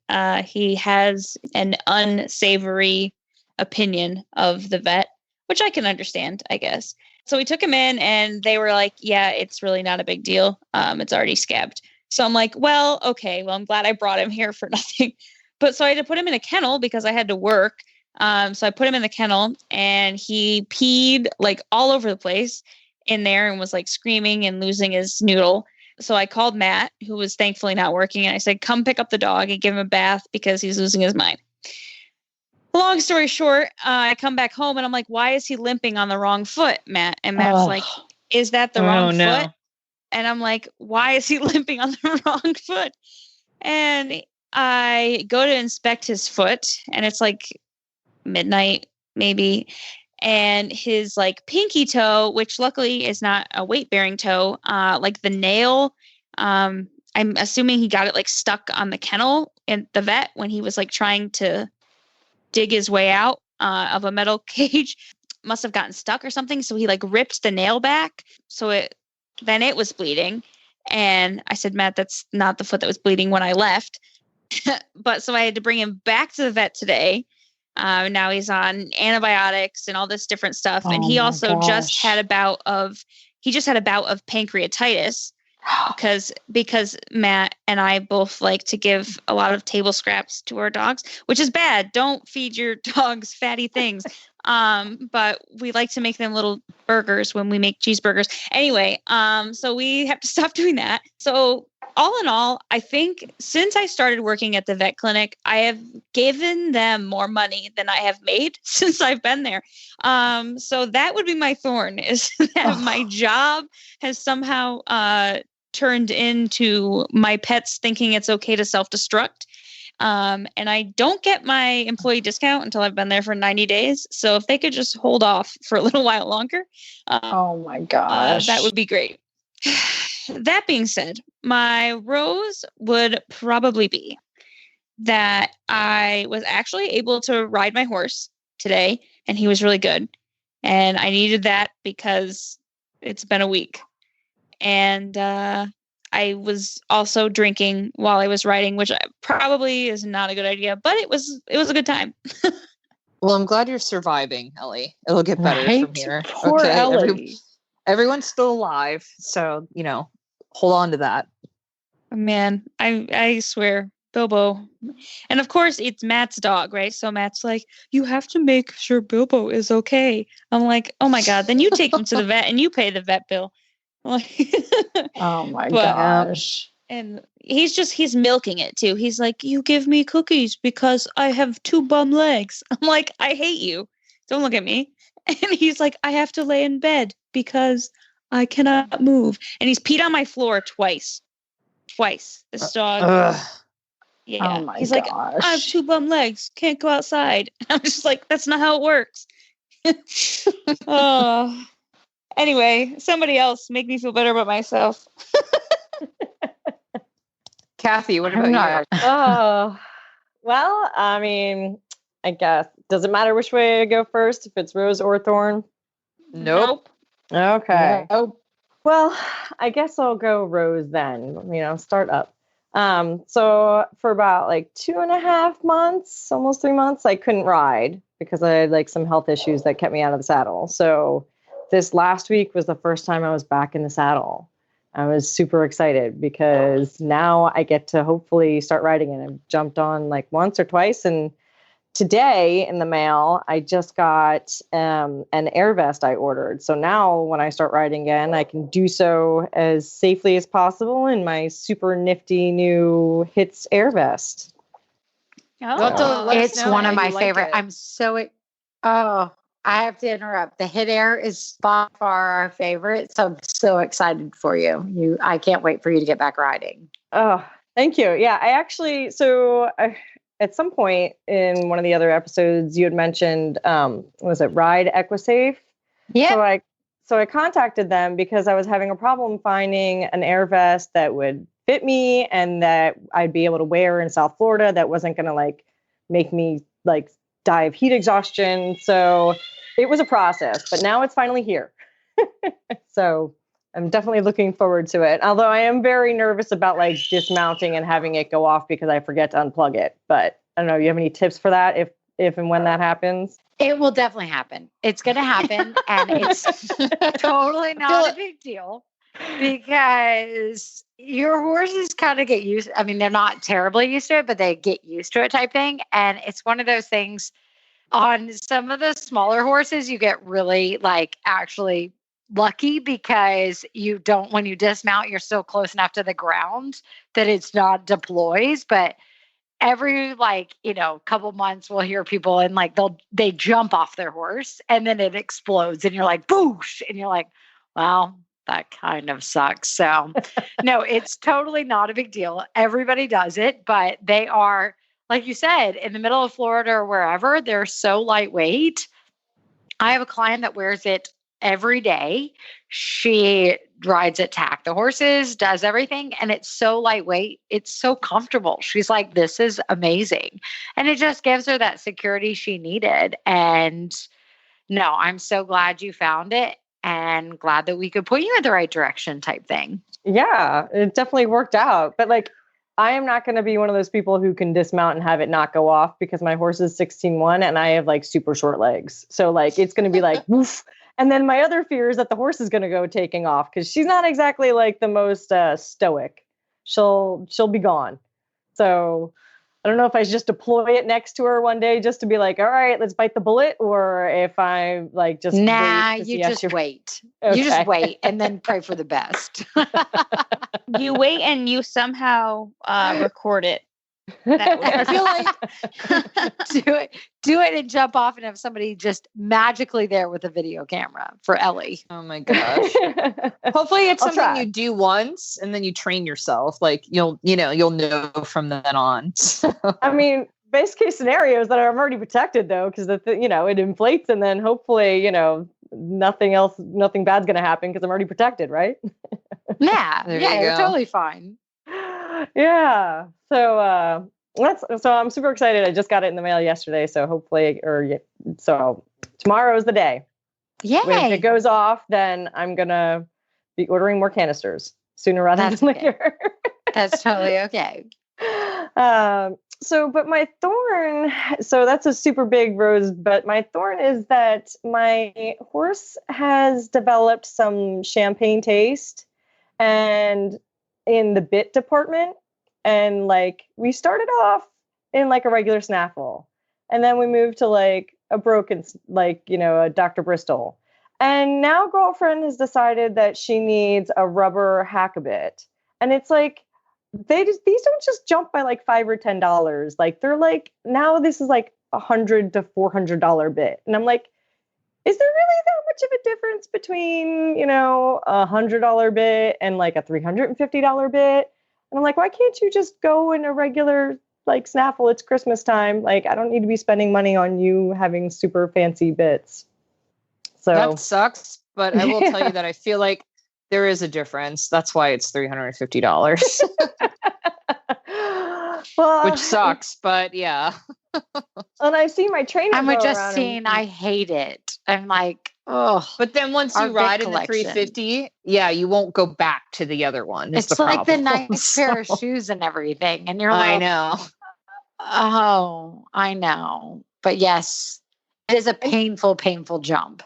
he has an unsavory opinion of the vet, which I can understand, I guess. So we took him in, and they were like, yeah, it's really not a big deal. It's already scabbed. So I'm like, well, okay, well, I'm glad I brought him here for nothing. But so I had to put him in a kennel because I had to work. So I put him in the kennel, and he peed like all over the place in there and was like screaming and losing his noodle. So I called Matt, who was thankfully not working, and I said, come pick up the dog and give him a bath because he's losing his mind. Long story short, I come back home and I'm like, why is he limping on the wrong foot, Matt? And Matt's like, is that the wrong foot? And I'm like, why is he limping on the wrong foot? And I go to inspect his foot, and it's like midnight maybe. And his like pinky toe, which luckily is not a weight-bearing toe, like the nail, I'm assuming he got it like stuck on the kennel in the vet when he was like trying to dig his way out of a metal cage. Must have gotten stuck or something. So he like ripped the nail back. So it was bleeding. And I said, Matt, that's not the foot that was bleeding when I left. But so I had to bring him back to the vet today. Now he's on antibiotics and all this different stuff. And he also just had a bout of pancreatitis because Matt and I both like to give a lot of table scraps to our dogs, which is bad. Don't feed your dogs fatty things. But we like to make them little burgers when we make cheeseburgers. Anyway, so we have to stop doing that. So all in all, I think since I started working at the vet clinic, I have given them more money than I have made since I've been there. So that would be my thorn, is that my job has somehow turned into my pets thinking it's okay to self-destruct. And I don't get my employee discount until I've been there for 90 days. So if they could just hold off for a little while longer, oh my gosh, that would be great. That being said, my rose would probably be that I was actually able to ride my horse today, and he was really good. And I needed that because it's been a week. And I was also drinking while I was riding, which probably is not a good idea, but it was a good time. Well, I'm glad you're surviving, Ellie. It'll get better from here. Poor Ellie. Everyone's still alive, so hold on to that. Man, I swear, Bilbo. And of course, it's Matt's dog, right? So Matt's like, you have to make sure Bilbo is okay. I'm like, oh my God, then you take him to the vet and you pay the vet bill. Oh my gosh. And he's milking it too. He's like, you give me cookies because I have 2 bum legs. I'm like, I hate you. Don't look at me. And he's like, I have to lay in bed because I cannot move. And he's peed on my floor twice. This dog. Yeah. Oh my he's gosh. like, I have 2 bum legs. Can't go outside. I'm just like, that's not how it works. Oh. Anyway, somebody else make me feel better about myself. Kathy, what about you? Oh, well, I mean, I guess. Does it matter which way I go first, if it's rose or thorn? Nope. Okay. Oh, Well, I guess I'll go rose then, start up. So for about like 2.5 months, almost 3 months, I couldn't ride because I had like some health issues that kept me out of the saddle. So this last week was the first time I was back in the saddle. I was super excited because now I get to hopefully start riding, and I've jumped on like once or twice. And today in the mail, I just got an air vest I ordered. So now when I start riding again, I can do so as safely as possible in my super nifty new Hits air vest. Oh, it's one of my favorite. I'm so, I have to interrupt. The Hit Air is by far our favorite. So I'm so excited for you. I can't wait for you to get back riding. Oh, thank you. Yeah, I actually, at some point in one of the other episodes, you had mentioned, was it Ride Equisafe? Yeah. So I contacted them because I was having a problem finding an air vest that would fit me and that I'd be able to wear in South Florida that wasn't going to like make me like die of heat exhaustion. So it was a process, but now it's finally here. So I'm definitely looking forward to it. Although I am very nervous about like dismounting and having it go off because I forget to unplug it. But I don't know, you have any tips for that if and when that happens? It will definitely happen. It's going to happen. And it's totally not a big deal because your horses kind of get used. I mean, they're not terribly used to it, but they get used to it type thing. And it's one of those things on some of the smaller horses, you get really like actually lucky because when you dismount, you're still close enough to the ground that it's not deploys. But every couple months we'll hear people and like they jump off their horse and then it explodes and you're like boosh and you're like, well, that kind of sucks. So no, it's totally not a big deal. Everybody does it, but they are, like you said, in the middle of Florida or wherever, they're so lightweight. I have a client that wears it every day. She rides it, tack the horses, does everything. And it's so lightweight. It's so comfortable. She's like, this is amazing. And it just gives her that security she needed. And no, I'm so glad you found it and glad that we could put you in the right direction type thing. Yeah, it definitely worked out. But like, I am not going to be one of those people who can dismount and have it not go off because my horse is 16-1 and I have like super short legs. So like, it's going to be like, woof. And then my other fear is that the horse is going to go taking off because she's not exactly like the most stoic. She'll be gone. So I don't know if I just deploy it next to her one day just to be like, all right, let's bite the bullet, or if I like just wait. You just wait. Okay. You just wait and then pray for the best. You wait and you somehow record it. That way. I feel like do it and jump off and have somebody just magically there with a video camera for Ellie. Oh my gosh. Hopefully it's something you do once and then you train yourself. Like you'll know from then on. So. I mean, best case scenario is that I'm already protected though, because it inflates and then hopefully, nothing bad's going to happen because I'm already protected, right? Yeah. You're totally fine. Yeah. So I'm super excited. I just got it in the mail yesterday. So hopefully, so tomorrow is the day. Yay. When it goes off, then I'm going to be ordering more canisters sooner rather than later. That's totally okay. But my thorn, so that's a super big rose, but my thorn is that my horse has developed some champagne taste and in the bit department. And like, we started off in like a regular snaffle and then we moved to like a broken, a Dr. Bristol. And now girlfriend has decided that she needs a rubber hack-a-bit. And it's like, these don't just jump by like $5 or $10. Like they're like, now this is like $100 to $400 bit. And I'm like, is there really that much of a difference between, $100 bit and like a $350 bit? And I'm like, why can't you just go in a regular like snaffle? It's Christmas time. Like, I don't need to be spending money on you having super fancy bits. So that sucks. But I will tell you that I feel like there is a difference. That's why it's $350. Well, which sucks, but yeah. And I see my trainer. I'm just seeing, I hate it. I'm like, oh. But then once you ride in the 350, you won't go back to the other one. It's the like the nice pair of shoes and everything. And you're like, I know. Oh, I know. But yes, it is a painful, painful jump.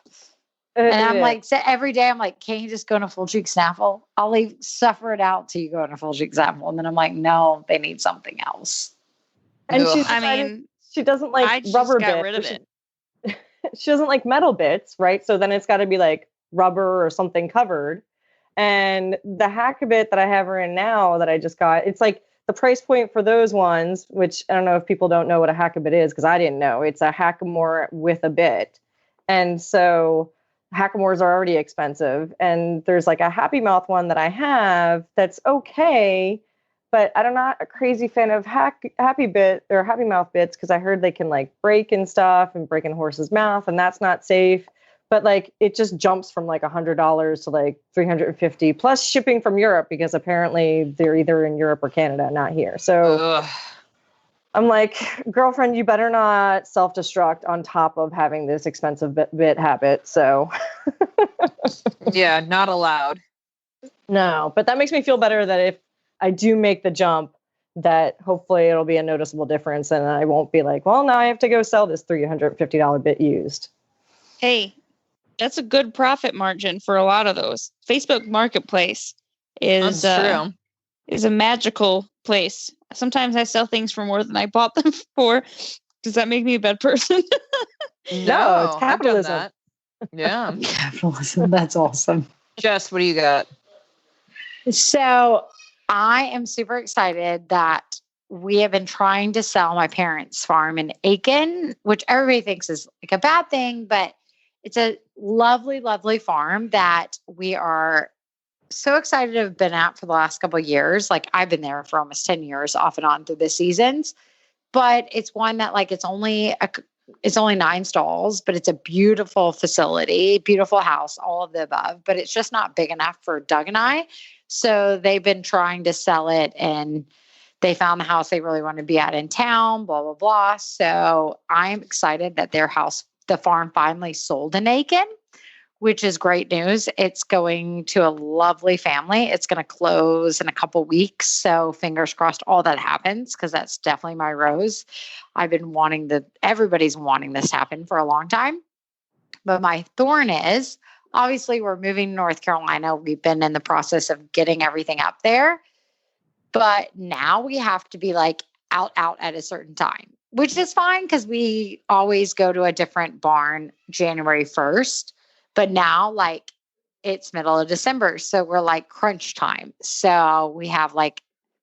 And I'm like, so every day I'm like, can't you just go in a full cheek snaffle? I'll suffer it out till you go in a full cheek snaffle. And then I'm like, no, they need something else. And she doesn't like rubber bits. Rid of it. She doesn't like metal bits, right? So then it's got to be like rubber or something covered. And the hack-a-bit that I have her in now that I just got, it's like the price point for those ones, which I don't know if people don't know what a hack-a-bit is because I didn't know. It's a hackamore with a bit. And so hackamores are already expensive. And there's like a Happy Mouth one that I have that's okay, but I'm not a crazy fan of Happy Bit or Happy Mouth bits because I heard they can like break and stuff and break in horse's mouth, and that's not safe. But like it just jumps from like $100 to like $350 plus shipping from Europe because apparently they're either in Europe or Canada, not here. So Ugh. I'm like, girlfriend, you better not self-destruct on top of having this expensive bit habit. So Yeah, not allowed. no, but that makes me feel better that if I do make the jump, that hopefully it'll be a noticeable difference and I won't be like, well, now I have to go sell this $350 bit used. Hey, that's a good profit margin for a lot of those. Facebook Marketplace is That's a magical place. Sometimes I sell things for more than I bought them for. Does that make me a bad person? true. No, it's I've done capitalism. that. Yeah. Capitalism. That's awesome. Jess, what do you got? So I am super excited that we have been trying to sell my parents' farm in Aiken, which everybody thinks is like a bad thing, but it's a lovely, lovely farm that we are so excited to have been at for the last couple of years. Like I've been there for almost 10 years off and on through the seasons, but it's one that like, it's only 9 stalls, but it's a beautiful facility, beautiful house, all of the above, but it's just not big enough for Doug and I. So they've been trying to sell it and they found the house they really want to be at in town, blah, blah, blah. So I'm excited that the farm finally sold in Aiken, which is great news. It's going to a lovely family. It's going to close in a couple weeks. So fingers crossed all that happens because that's definitely my rose. I've been everybody's wanting this to happen for a long time. But my thorn is, obviously we're moving to North Carolina. We've been in the process of getting everything up there. But now we have to be like out at a certain time, which is fine because we always go to a different barn January 1st. But now like it's middle of December. So we're like crunch time. So we have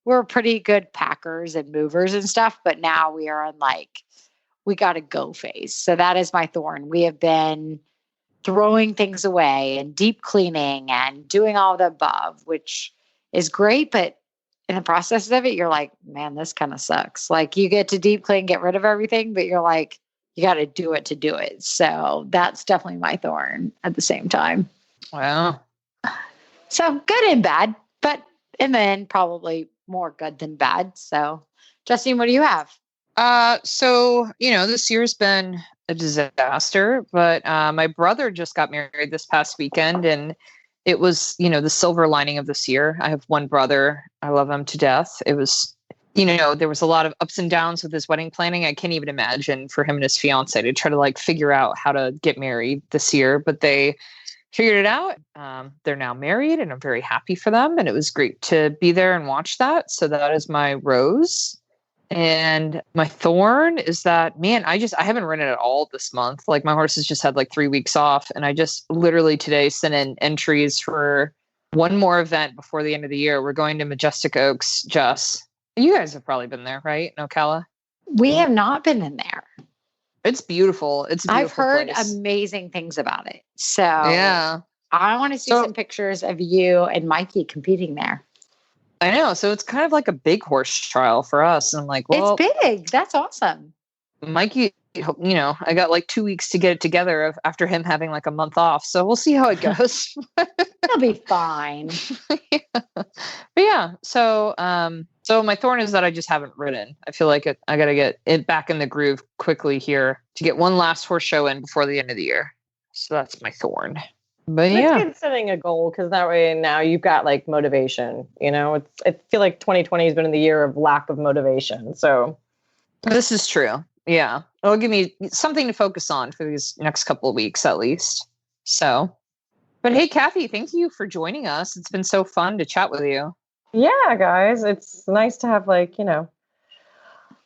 we're pretty good packers and movers and stuff. But now we are in we got to go phase. So that is my thorn. We have been throwing things away and deep cleaning and doing all the above, which is great. But in the process of it, you're like, man, this kind of sucks. Like you get to deep clean, get rid of everything, but you're like, you got to do it to do it. So that's definitely my thorn at the same time. Wow. So good and bad, but in the end, probably more good than bad. So Justine, what do you have? So, this year's been a disaster, but my brother just got married this past weekend and it was, the silver lining of this year. I have one brother. I love him to death. It was, there was a lot of ups and downs with his wedding planning. I can't even imagine for him and his fiance to try to figure out how to get married this year, but they figured it out. They're now married and I'm very happy for them. And it was great to be there and watch that. So that is my rose. And my thorn is that, man, I haven't ridden at all this month. Like my horse has just had 3 weeks off. And I just literally today sent in entries for one more event before the end of the year. We're going to Majestic Oaks, Jess. You guys have probably been there, right? In Ocala? We have not been in there. It's beautiful. It's a beautiful I've heard place. Amazing things about it. So yeah, I want to see some pictures of you and Mikey competing there. I know. So it's kind of like a big horse trial for us. And I'm like, well, it's big. That's awesome. Mikey, I got 2 weeks to get it together after him having a month off. So we'll see how it goes. It'll be fine. Yeah. But yeah, so my thorn is that I just haven't ridden. I feel like I got to get it back in the groove quickly here to get one last horse show in before the end of the year. So that's my thorn. But it's yeah, good setting a goal because that way now you've got motivation. I feel like 2020 has been the year of lack of motivation. So this is true. Yeah, it'll give me something to focus on for these next couple of weeks at least. So, but hey, Kathy, thank you for joining us. It's been so fun to chat with you. Yeah, guys, it's nice to have a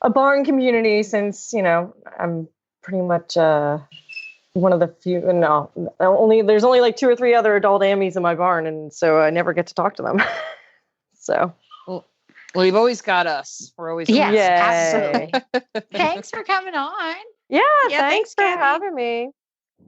barn community since I'm pretty much one of the few. No, there's only 2 or 3 other adult Ammies in my barn, and so I never get to talk to them. So. Well, you've always got us. We're always absolutely. Thanks for coming on. Yeah, Yeah, thanks for Kathy. having me.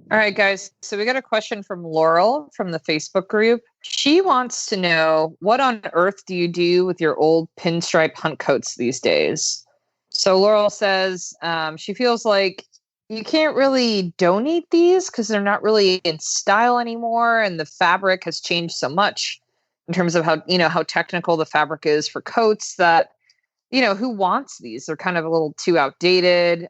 All right, guys. So we got a question from Laurel from the Facebook group. She wants to know, what on earth do you do with your old pinstripe hunt coats these days? So Laurel says she feels like you can't really donate these because they're not really in style anymore, and the fabric has changed so much in terms of how technical the fabric is for coats that, who wants these? They're kind of a little too outdated.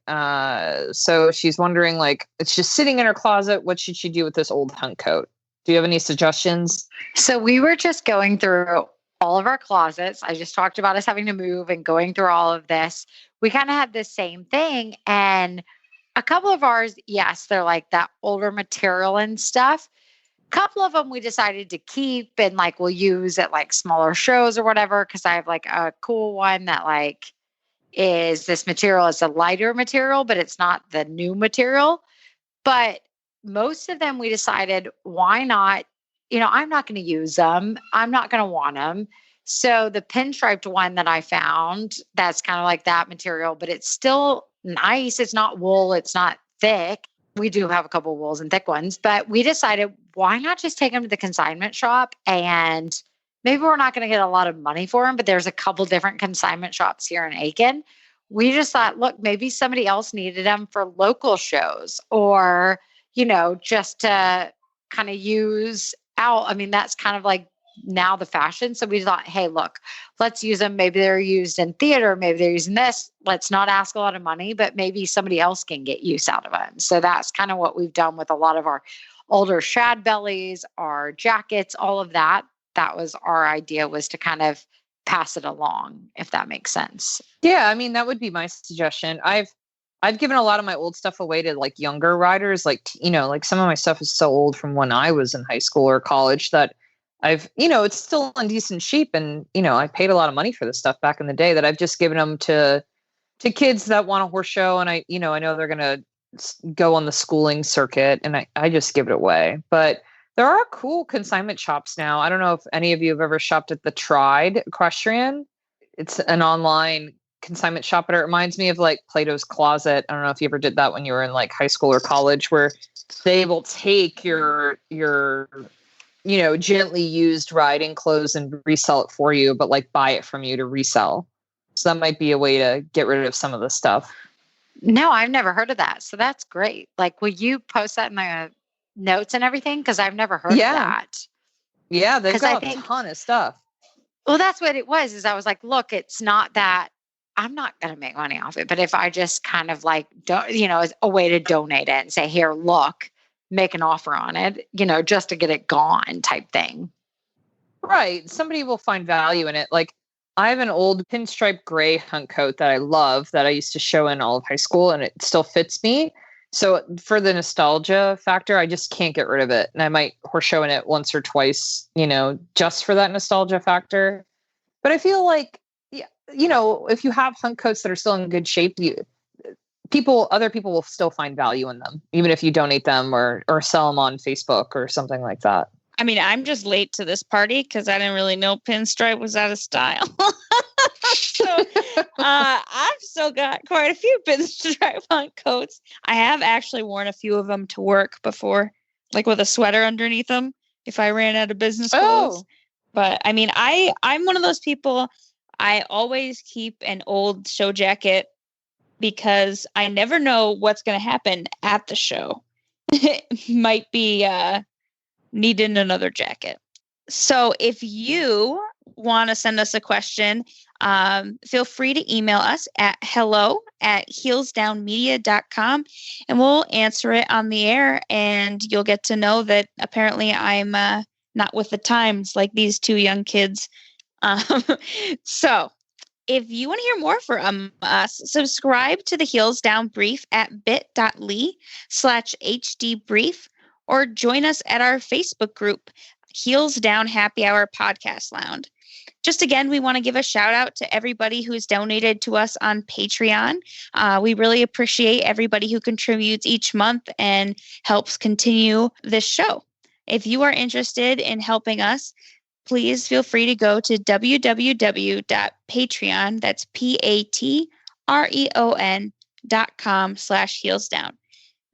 So she's wondering, like, it's just sitting in her closet. What should she do with this old hunt coat? Do you have any suggestions? So we were just going through all of our closets. I just talked about us having to move and going through all of this. We kind of had the same thing. And a couple of ours, yes, they're like that older material and stuff. A couple of them we decided to keep and like we'll use at like smaller shows or whatever, because I have like a cool one that like is this material. It's a lighter material, but it's not the new material. But most of them we decided, why not? I'm not going to use them. I'm not going to want them. So the pinstriped one that I found, that's kind of like that material, but it's still nice. It's not wool. It's not thick. We do have a couple of wools and thick ones, but we decided, why not just take them to the consignment shop? And maybe we're not going to get a lot of money for them, but there's a couple different consignment shops here in Aiken. We just thought, look, maybe somebody else needed them for local shows or, just to kind of use out. I mean, that's kind of like now the fashion. So we thought, hey, look, let's use them. Maybe they're used in theater. Maybe they're using this. Let's not ask a lot of money, but maybe somebody else can get use out of them. So that's kind of what we've done with a lot of our older shad bellies, our jackets, all of that. That was our idea, was to kind of pass it along, if that makes sense. Yeah, I mean, that would be my suggestion. I've given a lot of my old stuff away to like younger riders. Like, like some of my stuff is so old from when I was in high school or college that it's still in decent shape. And, I paid a lot of money for this stuff back in the day that I've just given them to kids that want a horse show. And I know they're going to go on the schooling circuit, and I just give it away. But there are cool consignment shops now. I don't know if any of you have ever shopped at the Tried Equestrian. It's an online consignment shop, but it reminds me of like Plato's Closet. I don't know if you ever did that when you were in like high school or college, where they will take your gently used riding clothes and resell it for you, but like buy it from you to resell. So that might be a way to get rid of some of the stuff. No, I've never heard of that. So that's great. Like, will you post that in the notes and everything? Because I've never heard of that. Yeah, they've got a ton of stuff. Well, that's what it was, is I was like, look, it's not that I'm not going to make money off it. But if I just kind of like, as a way to donate it and say, here, look, make an offer on it, just to get it gone type thing. Right. Somebody will find value in it. Like, I have an old pinstripe gray hunt coat that I love that I used to show in all of high school, and it still fits me. So for the nostalgia factor, I just can't get rid of it. And I might horse show in it once or twice, just for that nostalgia factor. But I feel like, if you have hunt coats that are still in good shape, other people will still find value in them, even if you donate them or sell them on Facebook or something like that. I mean, I'm just late to this party because I didn't really know pinstripe was out of style. So I've still got quite a few pinstripe hunt coats. I have actually worn a few of them to work before, like with a sweater underneath them, if I ran out of business clothes. But I mean, I'm one of those people. I always keep an old show jacket because I never know what's going to happen at the show. It might be needing another jacket. So if you want to send us a question, feel free to email us at hello@heelsdownmedia.com, and we'll answer it on the air, and you'll get to know that apparently I'm not with the times like these two young kids. So if you want to hear more from us, subscribe to the Heels Down Brief at bit.ly/hdbrief, or join us at our Facebook group, Heels Down Happy Hour Podcast Lounge. Just again, we want to give a shout out to everybody who's donated to us on Patreon. We really appreciate everybody who contributes each month and helps continue this show. If you are interested in helping us, please feel free to go to www.patreon, that's patreon.com/heelsdown.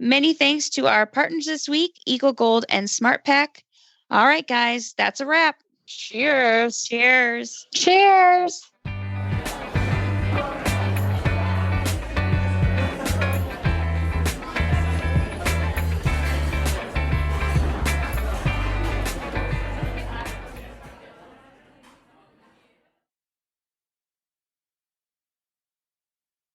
Many thanks to our partners this week, Eagle Gold and Smart Pack. All right, guys, that's a wrap. Cheers. Cheers. Cheers.